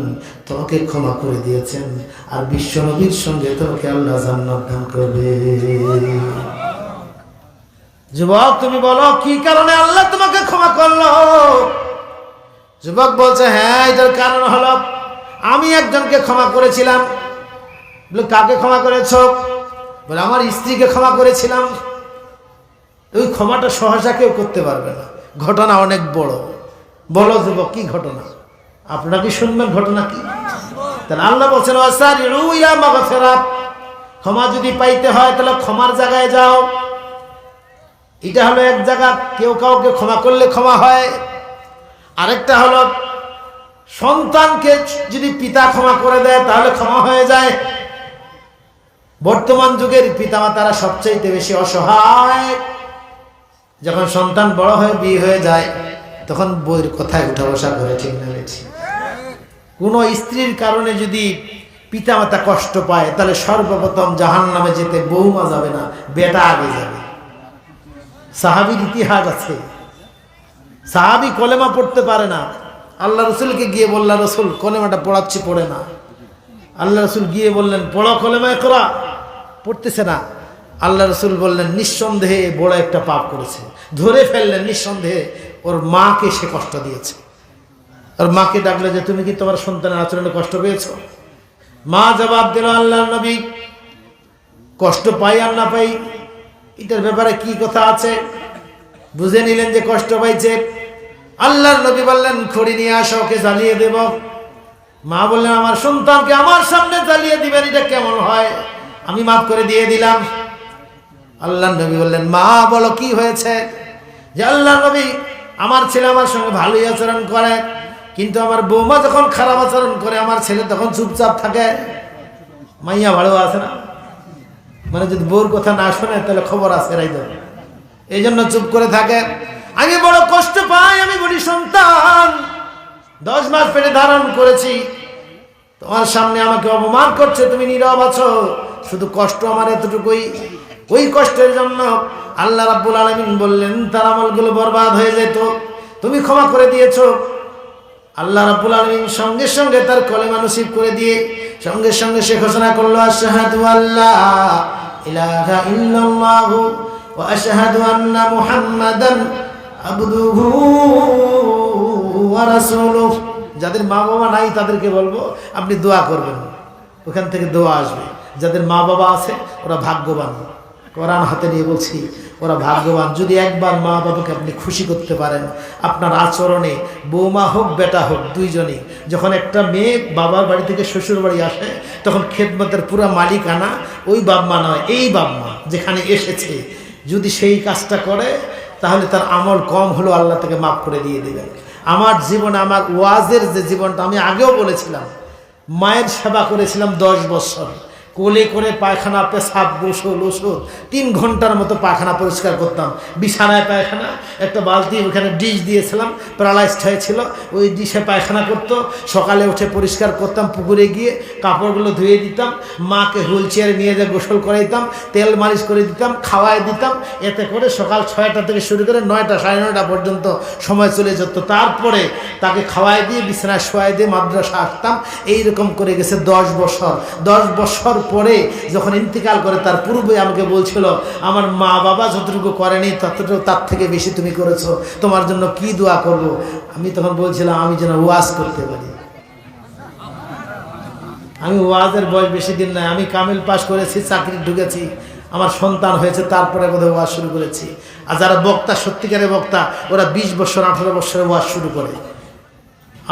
তোমাকে ক্ষমা করে দিয়েছেন, আর বিশ্ব নবীর সঙ্গে তোমাকে আল্লাহ জান্নাত দান করবে। যুবক তুমি বলো কি কারণে আল্লাহ তোমাকে ক্ষমা করলো? যুবক বলছে হ্যাঁ এটার কারণ হলো আমি একজনকে ক্ষমা করেছিলাম। বলে কাকে ক্ষমা করেছ? বলে আমার স্ত্রীকে ক্ষমা করেছিলাম। ওই ক্ষমাটা সহজা কেউ করতে পারবে না, ঘটনা অনেক বড়। বলো যুবক কি ঘটনা? আপনারা কি শুনবেন ঘটনা কি? তাহলে আল্লাহ বলছেন ওয়াসারিউ ইলা মাগফিরাত, ক্ষমা যদি পাইতে হয় তাহলে ক্ষমার জায়গায় যাও। এটা হলো এক জায়গা, কেউ কাউকে ক্ষমা করলে ক্ষমা হয়। আরেকটা হলো সন্তানকে যদি পিতা ক্ষমা করে দেয় তাহলে ক্ষমা হয়ে যায়। বর্তমান যুগের পিতামাতারা সবচাইতে বেশি অসহায়। যখন সন্তান বড় হয়ে বিয়ে হয়ে যায় তখন বইয়ের কথায় উঠা বসা করে, ঠিক না বেশি? কোনো স্ত্রীর কারণে যদি পিতামাতা কষ্ট পায় তাহলে সর্বপ্রথম জাহান্নামে যেতে বৌমা যাবে না, বেটা আগে যাবে। সাহাবীর ইতিহাস আছে, সাহাবী কলেমা পড়তে পারে না, আল্লাহ রসুলকে গিয়ে বললেন রসুল কলেমাটা পড়াচ্ছি, পড়ে না। আল্লাহ রসুল গিয়ে বললেন পড়ো কলেমা ইকরা, পড়তেছে না। আল্লাহ রসুল বললেন নিঃসন্দেহে বড় একটা পাপ করেছে, ধরে ফেললেন নিঃসন্দেহে ওর মাকে সে কষ্ট দিয়েছে। ওর মাকে ডাকলে যে তুমি কি তোমার সন্তানের আচরণে কষ্ট পেয়েছো? মা জবাব দিল আল্লাহ নবী কষ্ট পাই আর না পাই এটার ব্যাপারে কি কথা আছে? বুঝে নিলেন যে কষ্ট পাইছে। আল্লাহর নবী বললেন খড়ি নিয়ে আসো, ওকে জ্বালিয়ে দেব। মা বললেন আমার সন্তানকে আমার সামনে জ্বালিয়ে দিবেন, এটা কেমন হয়? আমি মাফ করে দিয়ে দিলাম। আল্লাহর নবী বললেন মা বলো কি হয়েছে? যে আল্লাহর নবী আমার ছেলে আমার সঙ্গে ভালোই আচরণ করে, কিন্তু আমার বৌমা যখন খারাপ আচরণ করে আমার ছেলে তখন চুপচাপ থাকে। মাইয়া ভালো আছে না, মানে যদি বউর কথা না শোনে তাহলে খবর আছে রাই দেবে, এই জন্য চুপ করে থাকে। আমি বড় কষ্ট পাই, আমি বলি সন্তান 10 মাস পেটে ধারণ করেছি, তোমার সামনে আমাকে অপমান করছে, তুমি নীরব আছো, শুধু কষ্ট আমার এতটুকুই। ওই কষ্টের জন্য আল্লাহ রাব্বুল আলামিন বললেন তার আমলগুলো বরবাদ হয়ে যেত, তুমি ক্ষমা করে দিয়েছো। আল্লাহ রাব্বুল আলামিন সঙ্গে সঙ্গে তার কলেমা নসিব করে দিয়ে সঙ্গে সঙ্গে সে ঘোষণা করলো আশহাদু আল্লা ইলাহা ইল্লাল্লাহু ওয়া আশহাদু আন্না মুহাম্মাদান আবদুহু ওয়া রাসূলুহু। যাদের মা বাবা নাই তাদেরকে বলবো আপনি দোয়া করবেন, ওখান থেকে দোয়া আসবে। যাদের মা বাবা আছে ওরা ভাগ্যবান, কোরআন হাতে নিয়ে বলছি, ওরা ভাগ্যবান যদি একবার মা বাবাকে আপনি খুশি করতে পারেন আপনার আচরণে। বৌমা হোক বেটা হোক দুইজনই, যখন একটা মেয়ে বাবার বাড়ি থেকে শ্বশুর বাড়ি আসে তখন খেদমতের পুরা মালিকানা ওই বাপ-মা নয়, এই বাপ-মা যেখানে এসেছে যদি সেই কাজটা করে তাহলে তার আমল কম হলেও আল্লাহ তাকে মাফ করে দিয়ে দেবেন। আমার জীবনে আমার ওয়াজের যে জীবনটা, আমি আগেও বলেছিলাম, মায়ের সেবা করেছিলাম 10 বছর, কোলে করে পায়খানা পেশাব গোসল ওষুধ 3 ঘন্টার মতো পায়খানা পরিষ্কার করতাম। বিছানায় পায়খানা, একটা বালতি ওখানে ডিশ দিয়েছিলাম, প্যারালাইজড হয়েছিল, ওই ডিশে পায়খানা করতো। সকালে উঠে পরিষ্কার করতাম, পুকুরে গিয়ে কাপড়গুলো ধুয়ে দিতাম, মাকে হুইল চেয়ারে নিয়ে যেয়ে গোসল করাইতাম, তেল মালিশ করে দিতাম, খাওয়াই দিতাম। এতে করে সকাল 6টা থেকে শুরু করে 9টা 9:30 পর্যন্ত সময় চলে যেত। তারপরে তাকে খাওয়াই দিয়ে বিছানায় শোয়াই দিয়ে মাদ্রাসা আসতাম। এইরকম করে গেছে 10 বছর। 10 বছর পরে যখন ইন্তিকাল করে তার পূর্বে আমাকে বলছিল, আমার মা বাবা যতটুকু করেনি ততটুকু তার থেকে বেশি তুমি করেছো, তোমার জন্য কি দোয়া করব। আমি তখন বলছিলাম আমি যেন ওয়াজ করতে পারি। আমি ওয়াজের বয়স বেশি দিন নাই, আমি কামিল পাস করেছি, চাকরি ঢুকেছি, আমার সন্তান হয়েছে, তারপরে বোধহয় ওয়াজ শুরু করেছি। আর যারা বক্তা, সত্যিকারের বক্তা, ওরা 20 বছর 18 বছরে ওয়াজ শুরু করে।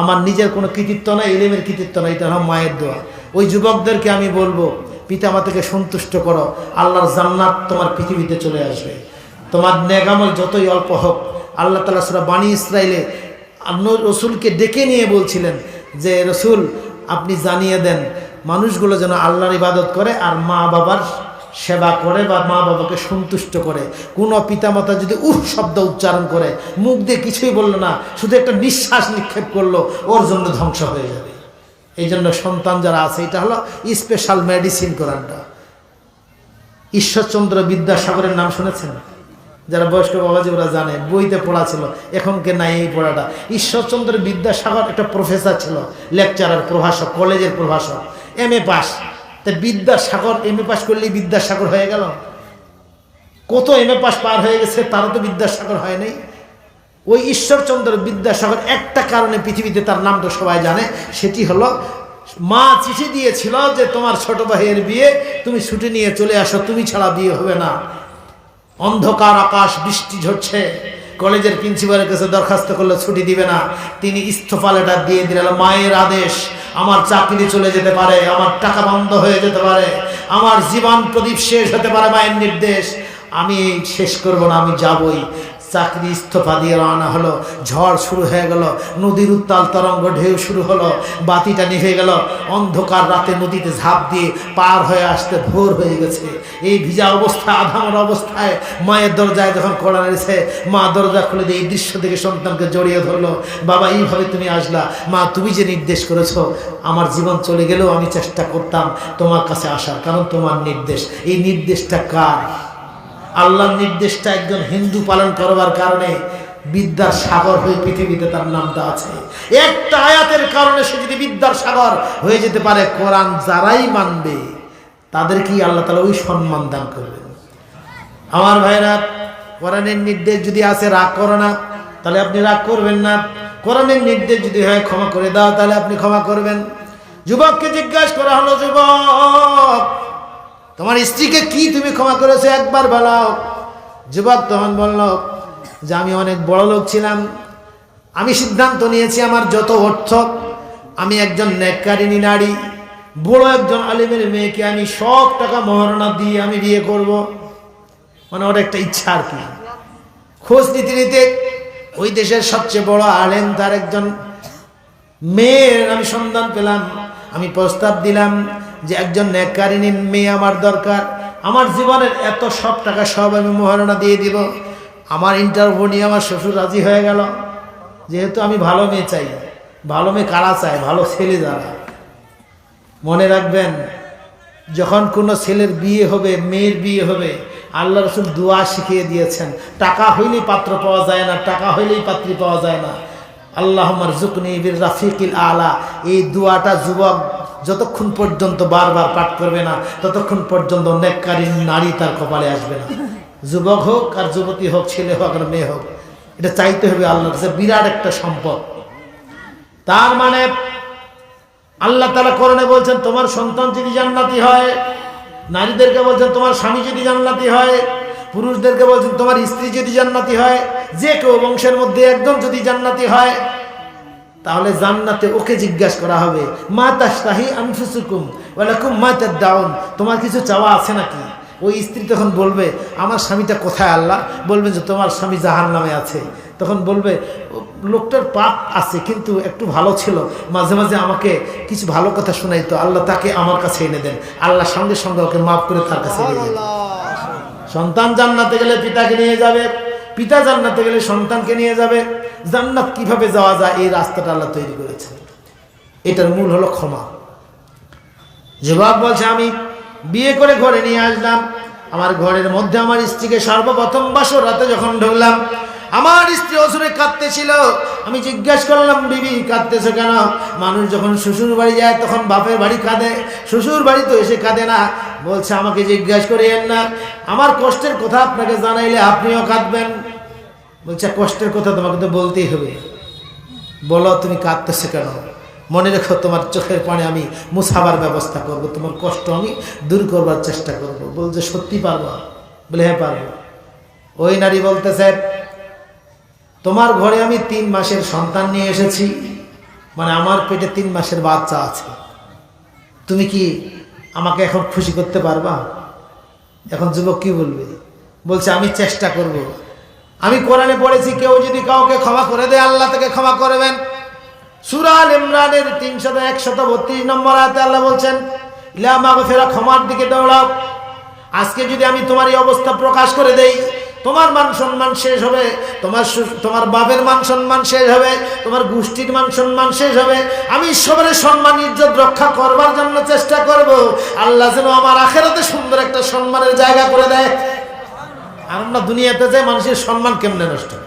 আমার নিজের কোনো কৃতিত্ব নয়, ইলমের কৃতিত্ব নয়, এটা আমার মায়ের দোয়া। ওই যুবকদেরকে আমি বলবো, পিতামাতাকে সন্তুষ্ট করো, আল্লাহর জান্নাত তোমার পৃথিবীতে চলে আসবে। তোমার নেকামল যতই অল্প হোক, আল্লাহ তাআলা সূরা বানী ইসরাইলে রসুলকে ডেকে নিয়ে বলছিলেন যে রসুল আপনি জানিয়ে দেন মানুষগুলো যেন আল্লাহর ইবাদত করে আর মা বাবার সেবা করে বা মা বাবাকে সন্তুষ্ট করে। কোনো পিতামাতা যদি শব্দ উচ্চারণ করে, মুখ দিয়ে কিছুই বললো না, শুধু একটা নিঃশ্বাস নিক্ষেপ করলো, ওর জন্য ধ্বংস হয়ে যাবে। এই জন্য সন্তান যারা আছে, এটা হলো স্পেশাল মেডিসিন। কোরআনটা ঈশ্বরচন্দ্র বিদ্যাসাগরের নাম শুনেছেন? যারা বয়স্ক বাবাজি ওরা জানে, বইতে পড়া ছিল, এখনকে নাই এই পড়াটা। ঈশ্বরচন্দ্র বিদ্যাসাগর একটা প্রফেসর ছিল, লেকচারার, প্রভাষক, কলেজের প্রভাষক, MA পাস। তা বিদ্যাসাগর MA পাস করলেই বিদ্যাসাগর হয়ে গেল? কত MA পাস পার হয়ে গেছে, তারা তো বিদ্যাসাগর হয় নাই। ওই ঈশ্বরচন্দ্র বিদ্যাসাগর একটা কারণে পৃথিবীতে তার নাম তো সবাই জানে, সেটি হলো মা চিঠি দিয়েছিল যে তোমার ছোট ভাইয়ের বিয়ে, তুমি ছুটি নিয়ে চলে আসো, তুমি ছাড়া বিয়ে হবে না। অন্ধকার আকাশ, বৃষ্টি ঝরছে, কলেজের প্রিন্সিপালের কাছে দরখাস্ত করলে ছুটি দিবে না। তিনি ইস্তফা লেটার দিয়ে দিলেন, মায়ের আদেশ, আমার চাকরি চলে যেতে পারে, আমার টাকা বন্ধ হয়ে যেতে পারে, আমার জীবন প্রদীপ শেষ হতে পারে, মায়ের নির্দেশ, আমি শেষ করব না, আমি যাবই। চাকরি ইস্তফা দিয়ে রওনা হলো। ঝড় শুরু হয়ে গেল, নদীর উত্তাল তরঙ্গ ঢেউ শুরু হলো, বাতিটা নিভে গেল। অন্ধকার রাতে নদীতে ঝাঁপ দিয়ে পার হয়ে আসতে ভোর হয়ে গেছে। এই ভিজা অবস্থায়, আধামর অবস্থায় মায়ের দরজায় যখন কড়া নেড়েছে, মা দরজা খুলে দিয়ে এই দৃশ্য থেকে সন্তানকে জড়িয়ে ধরলো। বাবা এইভাবে তুমি আসলা, মা তুমি যে নির্দেশ করেছো, আমার জীবন চলে গেলেও আমি চেষ্টা করতাম তোমার কাছে আসার, কারণ তোমার নির্দেশ। এই নির্দেশটা কার? আল্লাহর নির্দেশটা একজন হিন্দু পালন করবার কারণে বিদ্যার সাগর হয়ে পৃথিবীতে তার নামটা আছে। একটা আয়াতের কারণে সে যদি বিদ্যার সাগর হয়ে যেতে পারে, কোরআন যারাই মানবে তাদেরকেই আল্লাহ তাআলা ওই সম্মান দান করবেন। আমার ভাইরা, কোরআনের নির্দেশ যদি আছে রাগ করো না, তাহলে আপনি রাগ করবেন না। কোরআনের নির্দেশ যদি হয় ক্ষমা করে দাও, তাহলে আপনি ক্ষমা করবেন। যুবককে জিজ্ঞাসা করা হলো, যুবক তোমার স্ত্রীকে কি তুমি ক্ষমা করেছো, একবার বলো। যুবক তখন বলল যে আমি অনেক বড় লোক ছিলাম, আমি সিদ্ধান্ত নিয়েছি আমার যত অর্থ, আমি একজন নেককারিনী নারী, বড় একজন আলিমের মেয়েকে আমি সব টাকা মহারণা দিয়ে আমি বিয়ে করব। মানে ওর একটা ইচ্ছা আর কি। খোঁজ নিতে নিতে ওই দেশের সবচেয়ে বড় আলেম, তার একজন মেয়ের আমি সন্ধান পেলাম। আমি প্রস্তাব দিলাম যে একজন নেককারিনী মেয়ে আমার দরকার, আমার জীবনের এত সব টাকা সব আমি মহারণা দিয়ে দিব। আমার ইন্টারভিউ নিয়ে আমার শ্বশুর রাজি হয়ে গেল, যেহেতু আমি ভালো মেয়ে চাই। ভালো মেয়ে কারা চায়? ভালো ছেলে যারা। মনে রাখবেন, যখন কোনো ছেলের বিয়ে হবে, মেয়ের বিয়ে হবে, আল্লাহ রাসূল দোয়া শিখিয়ে দিয়েছেন। টাকা হইলেই পাত্র পাওয়া যায় না, টাকা হইলেই পাত্রী পাওয়া যায় না। আল্লাহুম্মা রযুকনি বির রাফিকিল আলা, এই দোয়াটা যুবক যতক্ষণ পর্যন্ত বারবার পাঠ করবে না, ততক্ষণ পর্যন্ত নেককারিনী নারী তার কপালে আসবে না। যুবক হোক আর যুবতী হোক, ছেলে হোক আর মেয়ে হোক, এটা চাইতে হবে আল্লাহর কাছে, বিরাট একটা সম্পদ। তার মানে আল্লাহ তাআলা কোরআনে বলছেন, তোমার সন্তান যদি জান্নাতি হয়, নারীদেরকে বলছেন তোমার স্বামী যদি জান্নাতি হয়, পুরুষদেরকে বলছেন তোমার স্ত্রী যদি জান্নাতি হয়, যে কেউ বংশের মধ্যে একজন যদি জান্নাতি হয়, তাহলে জান্নাতে ওকে জিজ্ঞাসা করা হবে মা তাশতাহি আনফুসুকুম ওয়া লাকুম মা তাদউন, তোমার কিছু চাওয়া আছে নাকি? ওই স্ত্রী তখন বলবে আমার স্বামীটা কোথায় আল্লাহ? বলবেন যে তোমার স্বামী জাহান্নামে আছে। তখন বলবে লোকটার পাপ আছে কিন্তু একটু ভালো ছিল, মাঝে মাঝে আমাকে কিছু ভালো কথা শোনাইতো, আল্লাহ তাকে আমার কাছে এনে দেন। আল্লাহ সঙ্গে সঙ্গে ওকে মাফ করে তার কাছে এনে দেন। সন্তান জান্নাতে গেলে পিতাকে নিয়ে যাবে, পিতা জান্নাতে গেলে সন্তানকে নিয়ে যাবে। জান্নাত কিভাবে যাওয়া যায় এই রাস্তাটা আল্লাহ তৈরি করেছে। এটার মূল হলো ক্ষমা। যুবক বলছে আমি বিয়ে করে ঘরে নিয়ে আসলাম, আমার ঘরের মধ্যে আমার স্ত্রীকে সর্বপ্রথম বাসর রাতে যখন ঢুকলাম, আমার স্ত্রী অসুরে কাঁদতেছিল। আমি জিজ্ঞাসা করলাম বিবি কাঁদতেছো কেন? মানুষ যখন শ্বশুর বাড়ি যায় তখন বাপের বাড়ি কাঁদে, শ্বশুর বাড়ি তো এসে কাঁদে না। বলছে আমাকে জিজ্ঞাসা করিয়েন না, আমার কষ্টের কথা আপনাকে জানাইলে আপনিও কাঁদবেন। বলছে কষ্টের কথা তোমাকে তো বলতেই হবে, বলো তুমি কাঁদতেছো কেন? মনে রেখো তোমার চোখের পানি আমি মুছাবার ব্যবস্থা করব, তোমার কষ্ট আমি দূর করবার চেষ্টা করব। বলছে সত্যি পারবা? বলে হ্যাঁ পারবো। ওই নারী বলতেছে তোমার ঘরে আমি 3 মাসের সন্তান নিয়ে এসেছি, মানে আমার পেটে 3 মাসের বাচ্চা আছে, তুমি কি আমাকে এখন খুশি করতে পারবা? এখন যুবক কি বলবে? বলছে আমি চেষ্টা করব। আমি কোরআনে পড়েছি কেউ যদি কাউকে ক্ষমা করে দেয় আল্লাহ তাকে ক্ষমা করবেন। সূরা আল ইমরানের 132 নম্বর আয়াতে আল্লাহ বলছেন ইলা মাগফিরা, ক্ষমার দিকে দৌড়াও। আজকে যদি আমি তোমার এই অবস্থা প্রকাশ করে দেই, তোমার মান সম্মান শেষ হবে, তোমার বাপের মান সম্মান শেষ হবে, তোমার গোষ্ঠীর মান সম্মান শেষ হবে। আমি সবার সম্মান ইজ্জত রক্ষা করবার জন্য চেষ্টা করব, আল্লাহ যেন আমার আখিরাতে সুন্দর একটা সম্মানের জায়গা করে দেয়। আর আমরা দুনিয়াতে যাই মানুষের সম্মান কেমনে নষ্ট হয়।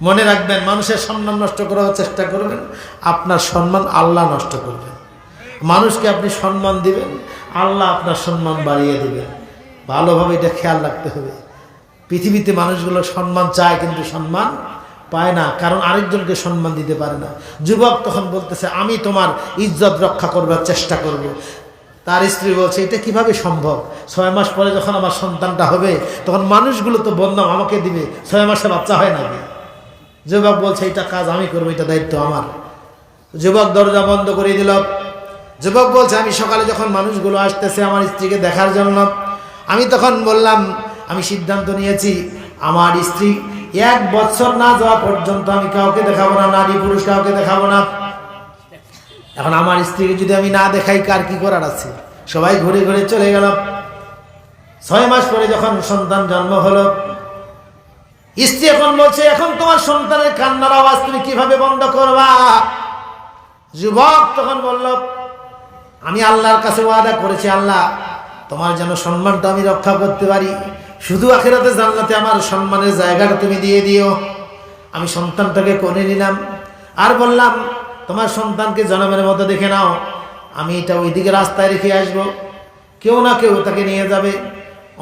মনে রাখবেন, মানুষের সম্মান নষ্ট করার চেষ্টা করবেন, আপনার সম্মান আল্লাহ নষ্ট করবেন। মানুষকে আপনি সম্মান দিবেন, আল্লাহ আপনার সম্মান বাড়িয়ে দিবেন। ভালোভাবে এটা খেয়াল রাখতে হবে। পৃথিবীতে মানুষগুলো সম্মান চায় কিন্তু সম্মান পায় না, কারণ আরেকজনকে সম্মান দিতে পারে না। যুবক তখন বলতেছে আমি তোমার ইজ্জত রক্ষা করবার চেষ্টা করব। তার স্ত্রী বলছে এটা কিভাবে সম্ভব? 6 মাস পরে যখন আমার সন্তানটা হবে তখন মানুষগুলো তো বদনাম আমাকে দিবে, 6 মাসে বাচ্চা হয় না। যুবক বলছে এটা কাজ আমি করবো, এটা দায়িত্ব আমার। যুবক দরজা বন্ধ করে দিল। যুবক বলছে আমি সকালে যখন মানুষগুলো আসতেছে আমার স্ত্রীকে দেখার জন্য, আমি তখন বললাম আমি সিদ্ধান্ত নিয়েছি আমার স্ত্রী 1 বছর না যাওয়া পর্যন্ত আমি কাউকে দেখাবো না, নারী পুরুষ কাউকে দেখাবো না। এখন আমার স্ত্রীকে যদি আমি না দেখাই কার কি করার আছে? সবাই ঘুরে ঘুরে চলে গেল। 6 মাস পরে যখন সন্তান জন্ম হলো, স্ত্রী এখন বলছে এখন তোমার সন্তানের কান্নার আওয়াজ তুমি কিভাবে বন্ধ করবা? যুবক তখন বলল আমি আল্লাহর কাছে ওয়াদা করেছি, আল্লাহ তোমার যেন সম্মানটা আমি রক্ষা করতে পারি, শুধু আখিরাতে জান্নাতে আমার সম্মানের জায়গাটা তুমি দিয়ে দিও। আমি সন্তানটাকে কোলে নিলাম আর বললাম তোমার সন্তানকে জনমের মতো দেখে নাও, আমি এটা ওইদিকে রাস্তায় রেখে আসবো, কেউ না কেউ তাকে নিয়ে যাবে।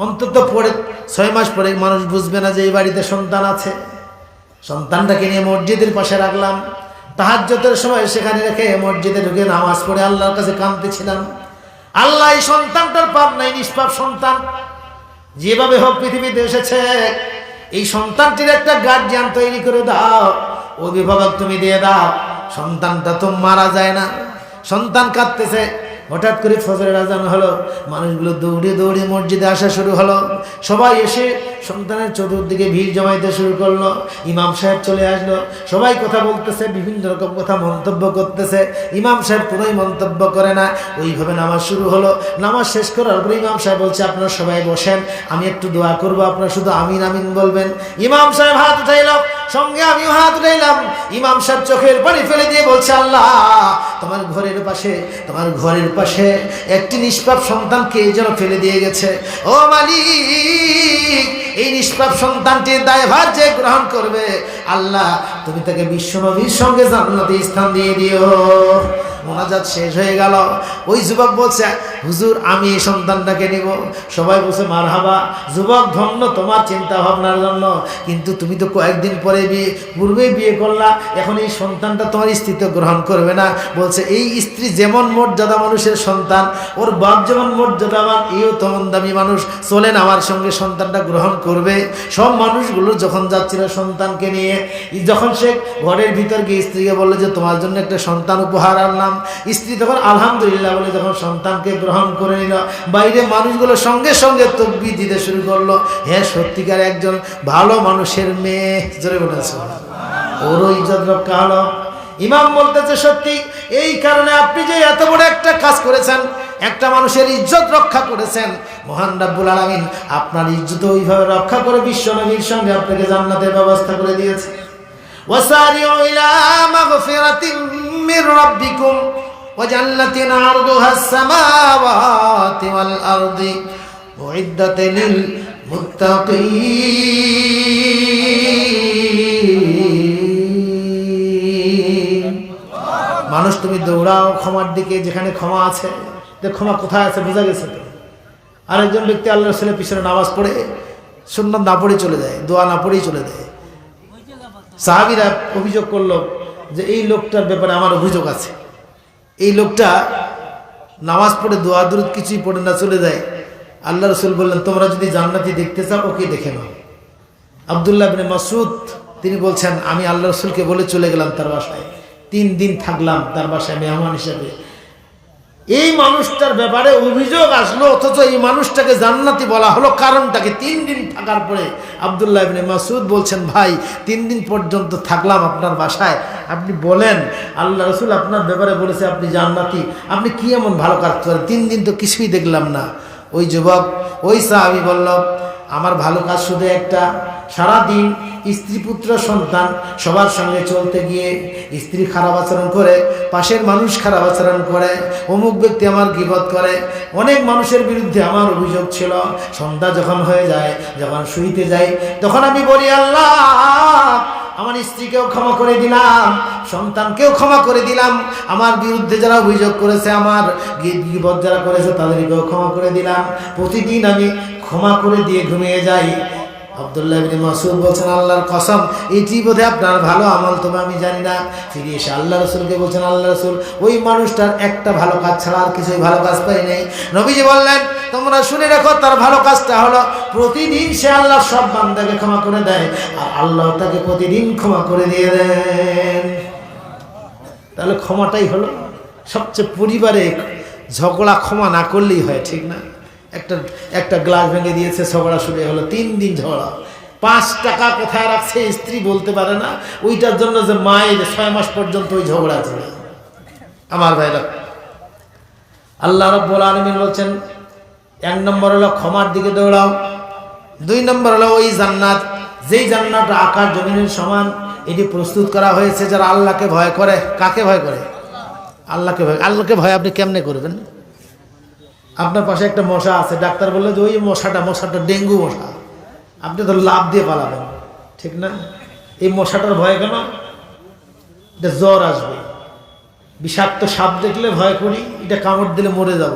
অন্তত পরে 6 মাস পরে মানুষ বুঝবে না যে এই বাড়িতে সন্তান আছে। সন্তানটাকে নিয়ে মসজিদের পাশে রাখলাম, তাহাজ্জুদের সময় সেখানে রেখে মসজিদে ঢুকে নামাজ পড়ে আল্লাহর কাছে কাঁদতেছিলাম, আল্লাহ এই সন্তানটার পাপ নাই, নিষ্পাপ সন্তান, যেভাবে হোক পৃথিবীতে এসেছে, এই সন্তানটির একটা গার্জিয়ান তৈরি করে দাও, অভিভাবক তুমি দিয়ে দাও, সন্তানটা তো মারা যায় না। সন্তান কাঁদতেছে। হঠাৎ করে ফজরের আজান হলো, মানুষগুলো দৌড়ে দৌড়ে মসজিদে আসা শুরু হলো। সবাই এসে সন্তানের চতুর্দিকে ভিড় জমাইতে শুরু করলো। ইমাম সাহেব চলে আসলো, সবাই কথা বলতেছে, বিভিন্ন রকম কথা মন্তব্য করতেছে। ইমাম সাহেব কোনোই মন্তব্য করে না, ওইভাবে নামাজ শুরু হলো। নামাজ শেষ করার পরে ইমাম সাহেব বলছে আপনারা সবাই বসেন, আমি একটু দোয়া করবো, আপনারা শুধু আমিন আমিন বলবেন। ইমাম সাহেব হাত উঠাইল, সঙ্গে আমিও হাত উঠাইলাম। ইমাম সাহেব চোখের পানি ফেলে দিয়ে বলছে আল্লাহ তোমার ঘরের পাশে একটি নিষ্পাপ সন্তানকে যেন ফেলে দিয়ে গেছে, ও মালিক এই নিষ্পাপ সন্তানটির দায়ভার যে গ্রহণ করবে, আল্লাহ তুমি তাকে বিশ্বনবীর সঙ্গে জান্নাতে স্থান দিয়ে দিও। মোনাজাত শেষ হয়ে গেল। ওই যুবক বলছে, হুজুর আমি এই সন্তানটাকে নিব। সবাই বলছে মারহাবা, যুবক ধন্য তোমার চিন্তা ভাবনার জন্য, কিন্তু তুমি তো কয়েকদিন পরে পূর্বেই বিয়ে করলা, এখন এই সন্তানটা তোমার স্ত্রী তো গ্রহণ করবে না। বলছে এই স্ত্রী যেমন মর্যাদা মানুষের সন্তান, ওর বাপ যেমন মর্যাদাবান, এও তেমন দামি মানুষ, চলেন আমার সঙ্গে সন্তানটা গ্রহণ করবে। সব মানুষগুলো যখন যাচ্ছিল সন্তানকে নিয়ে, যখন সে ঘরের ভিতর গিয়ে স্ত্রীকে বললো যে তোমার জন্য একটা সন্তান উপহার আনলাম, স্ত্রী তখন আলহামদুলিল্লাহ বলে যখন সন্তানকে গ্রহণ করে নিল, বাইরে মানুষগুলো সঙ্গে সঙ্গে তাকবীর দিতে শুরু করলো, হ্যাঁ সত্যিকার একজন ভালো মানুষের মেয়ে। জোরে বলেছে, ওরও ইজ্জত রক্ষা হলো। ইমাম বলতেছে সত্যি, এই কারণে আপনি যে এত বড় একটা কাজ করেছেন, একটা মানুষের ইজ্জত রক্ষা করেছেন, মহান রাব্বুল আলামিন আপনার ইজ্জত ওইভাবে রক্ষা করে বিশ্ব নবীর সঙ্গে আপনাকে জান্নাতের ব্যবস্থা করে দিয়েছে। ওয়াসারিউ ইলা মাগফিরাতিম মির রাব্বিকুম ওয়া জান্নাতিন আরদুহাস সামাওয়াতি ওয়াল আরদি উইদ্দাত লিল মুত্তাকিন। মানুষ তুমি দৌড়াও ক্ষমার দিকে, যেখানে ক্ষমা আছে। ক্ষমা কোথায় আছে বোঝা গেছে তো। আরেকজন ব্যক্তি আল্লাহর রাসূলের পিছনে নামাজ পড়ে সুন্নাত না পড়ে চলে যায়, দোয়া না পড়েই চলে যায়। সাহাবীরা অভিযোগ করলো যে এই লোকটার ব্যাপারে আমার অভিযোগ আছে, এই লোকটা নামাজ পড়ে দোয়া দুরুদ কিছুই পড়ে না চলে যায়। আল্লাহ রাসূল বললেন তোমরা যদি জান্নাতি দেখতে চাও ওকে দেখে নাও। আব্দুল্লাহ ইবনে মাসউদ তিনি বলছেন আমি আল্লাহ রাসূলকে বলে চলে গেলাম তার বাসায়, 3 দিন থাকলাম তার বাসায় মেহমান হিসেবে। এই মানুষটার ব্যাপারে অভিযোগ আসলো, অথচ এই মানুষটাকে জান্নাতি বলা হলো কারণটাকে। 3 দিন থাকার পরে আব্দুল্লাহ ইবনে মাসউদ বলছেন ভাই 3 দিন পর্যন্ত থাকলাম আপনার বাসায়, আপনি বলেন আল্লাহ রাসূল আপনার ব্যাপারে বলেছে আপনি জান্নাতি, আপনি কি এমন ভালো কাজ করেন, 3 দিন তো কিছুই দেখলাম না। ওই যুবক ওই সাহাবী বলল আমার ভালো কাজ শুধু একটা, সারাদিন স্ত্রী পুত্র সন্তান সবার সঙ্গে চলতে গিয়ে স্ত্রী খারাপ আচরণ করে, পাশের মানুষ খারাপ আচরণ করে, অমুক ব্যক্তি আমার গীবত করে, অনেক মানুষের বিরুদ্ধে আমার অভিযোগ ছিল। সন্ধ্যা যখন হয়ে যায়, যখন শুইতে যাই, তখন আমি বলি আল্লাহ আমার স্ত্রীকেও ক্ষমা করে দিলাম, সন্তানকেও ক্ষমা করে দিলাম, আমার বিরুদ্ধে যারা অভিযোগ করেছে, আমার গীবত যারা করেছে তাদেরকেও ক্ষমা করে দিলাম। প্রতিদিন আমি ক্ষমা করে দিয়ে ঘুমিয়ে যাই। আব্দুল্লাহ ইবনে মাসউদ বলছেন আল্লাহর কসম এটি বোধহয় আপনার ভালো আমল, তবে আমি জানি না। ফিরে এসে আল্লাহ রাসূলকে বলছেন আল্লাহ রাসূল ওই মানুষটার একটা ভালো কাজ ছাড়া আর কিছুই ভালো কাজ পাই নাই। নবীজি বললেন তোমরা শুনে রাখো তার ভালো কাজটা হলো প্রতিদিন সে আল্লাহর সব বান্দাকে ক্ষমা করে দেয়, আর আল্লাহ তাকে প্রতিদিন ক্ষমা করে দিয়ে দেন। তাহলে ক্ষমাটাই হলো সবচেয়ে, পরিবারে ঝগড়া ক্ষমা না করলেই হয়, ঠিক না? একটা গ্লাস ভেঙে দিয়েছে, ঝগড়া শুরু হলো, 3 দিন ঝগড়া। 5 টাকা কোথায় রাখছে স্ত্রী বলতে পারে না, ওইটার জন্য যে মায়ের 6 মাস পর্যন্ত ওই ঝগড়া চলে। আমার ভাইরা আল্লাহ রাব্বুল আলামিন বলছেন 1 নম্বর হলো ক্ষমার দিকে দৌড়াও, 2 নম্বর হলো ওই জান্নাত, যেই জান্নাত আকাশ জমিনের সমান, এটি প্রস্তুত করা হয়েছে যারা আল্লাহকে ভয় করে। কাকে ভয় করে? আল্লাহকে ভয়। আল্লাহকে ভয় আপনি কেমনে করবেন? আপনার পাশে একটা মশা আছে, ডাক্তার বললো যে ওই মশাটা ডেঙ্গু মশা, আপনি তো লাভ দিয়ে পালাবেন, ঠিক না? এই মশাটার ভয় কেন? এটা জ্বর আসবে। বিষাক্ত সাপ দেখলে ভয় করি, এটা কামড় দিলে মরে যাব।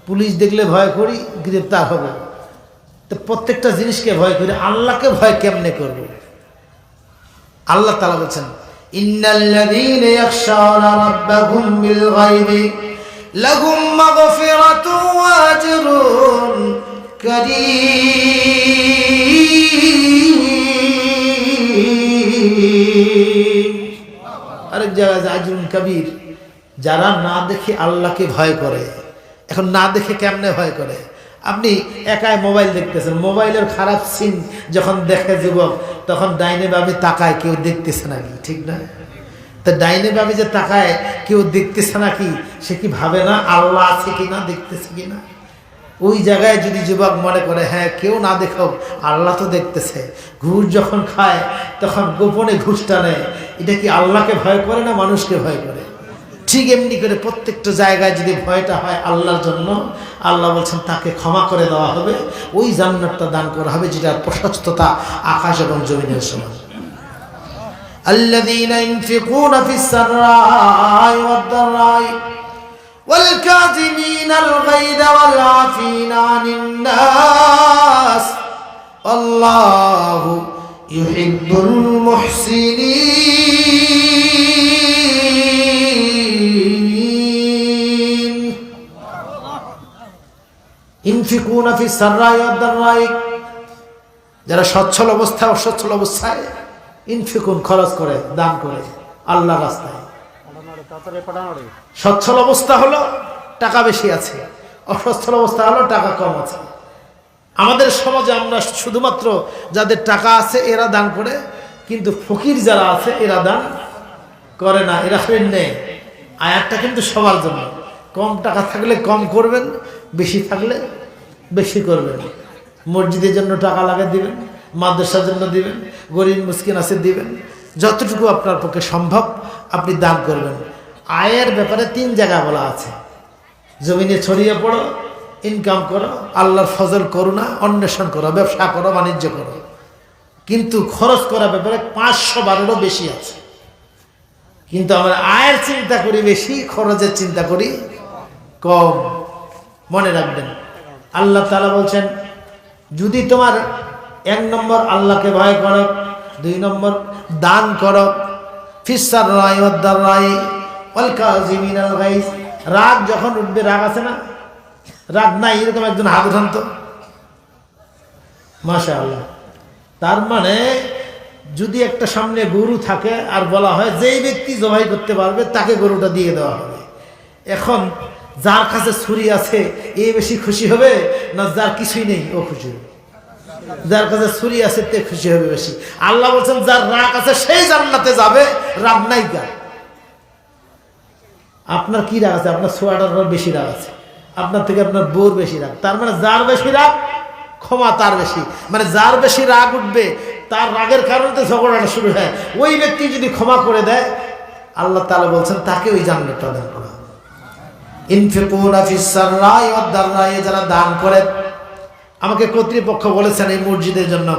পুলিশ দেখলে ভয় করি, গ্রেপ্তার হব। তো প্রত্যেকটা জিনিসকে ভয় করি, আল্লাহকে ভয় কেমনে করব? আল্লাহ তাআলা বলছেন ইন্নাল্লাযীনা ইয়াখশাউনা রাব্বাহুম বিল গায়বি লাহুম মাগফিরাতুন ওয়া আজরুন কারীম। আরেক জায়গায় আজরুন কবীর, যারা না দেখে আল্লাহকে ভয় করে। এখন না দেখে কেমনে ভয় করে? আপনি একাই মোবাইল দেখতেছেন, মোবাইলের খারাপ সিন যখন দেখে যুবক, তখন ডাইনে বামে তাকায়, কেউ দেখতেছে নাকি, ঠিক না? তা ডাইনে বামে যে তাকায় কেউ দেখতেছে নাকি, সে কি ভাবে না আল্লাহ আছে কিনা, দেখতেছে কিনা? ওই জায়গায় যদি যুবক মনে করে হ্যাঁ কেউ না দেখো আল্লাহ তো দেখতেছে, ঘুষ যখন খায় তখন গোপনে ঘুষটা নেয়, এটা কি আল্লাহকে ভয় করে না মানুষকে ভয় করে? ঠিক এমনি করে প্রত্যেকটা জায়গায় যদি ভয়টা হয় আল্লাহর জন্য, আল্লাহ বলছেন তাকে ক্ষমা করে দেওয়া হবে, ওই জান্নাতটা দান করা হবে যেটার প্রশস্ততা আকাশ এবং জমিনের সমান। আল্লাযীনা ইনফিকুনা ফিস সাররাই ওয়াদ দাররাই ওয়াল কাযিমিনাল গায়যা ওয়াল আফিনা আনিন নাস আল্লাহু ইউহিব্বুল মুহসিনিন। ইনফিকুনা ফিস সাররাই ওয়াদ দাররাই, যারা সচ্ছল অবস্থা অসচ্ছল অবস্থায় ইনফিকুন খরচ করে, দান করে আল্লাহর রাস্তায়। সচ্ছল অবস্থা হলো টাকা বেশি আছে, অসচ্ছল অবস্থা হলো টাকা কম আছে। আমাদের সমাজে আমরা শুধুমাত্র যাদের টাকা আছে এরা দান করে, কিন্তু ফকির যারা আছে এরা দান করে না, এরা ফের নেই। আয়াতটা কিন্তু সবার জন্য। কম টাকা থাকলে কম করবেন, বেশি থাকলে বেশি করবেন। মসজিদের জন্য টাকা লাগে দিবেন, মাদ্রাসার জন্য দিবেন, গরিব মিসকিন আছে দিবেন, যতটুকু আপনার পক্ষে সম্ভব আপনি দান করবেন। আয়ের ব্যাপারে 3 জায়গা বলা আছে। জমিনে ছড়িয়ে পড়ো, ইনকাম করো, আল্লাহর ফজল করুণা অন্বেষণ করো, ব্যবসা করো, বাণিজ্য করো। কিন্তু খরচ করার ব্যাপারে 500-বারেরও বেশি আছে। কিন্তু আমরা আয়ের চিন্তা করি বেশি, খরচের চিন্তা করি কম। মনে রাখবেন, আল্লাহ তাআলা বলছেন, যদি তোমার 1 নম্বর আল্লাহকে ভয় করো, 2 নম্বর দান করো, ফিস সাররাই ওয়াদ দাররাই ওয়াল কাযিমিনাল গায়জ। রাগ যখন উঠবে, রাগ আছে না, রাগ নাই এরকম একজন হাত উঠান তো, মাশাআল্লাহ। তার মানে যদি একটা সামনে গরু থাকে আর বলা হয় যেই ব্যক্তি জবাই করতে পারবে তাকে গরুটা দিয়ে দেওয়া হবে, এখন যার কাছে ছুরি আছে এ বেশি খুশি হবে না যার কিছুই নেই ও খুশি হবে? যার কাছে ছুরি আছে তে খুশি হবে বেশি। আল্লাহ বলছেন যার রাগ আছে সেই জান্নাতে যাবে, রাগ নাই কার। আপনার কি রাগ আছে? আপনার ছোয়াটার বেশি রাগ আছে, আপনার থেকে আপনার বউর বেশি রাগ। তার মানে যার বেশি রাগ ক্ষমা তার বেশি, মানে যার বেশি রাগ উঠবে তার রাগের কারণে তো ঝগড়াটা শুরু হয়। ওই ব্যক্তি যদি ক্ষমা করে দেয়, আল্লাহ তাআলা বলছেন তাকে ওই জান্নাতটা দান করা। ইনফিকুনা ফিস সাররাই ওয়াদ দাররাই, যারা দান করে। আমাকে কর্তৃপক্ষ বলেছেন এই মসজিদের জন্য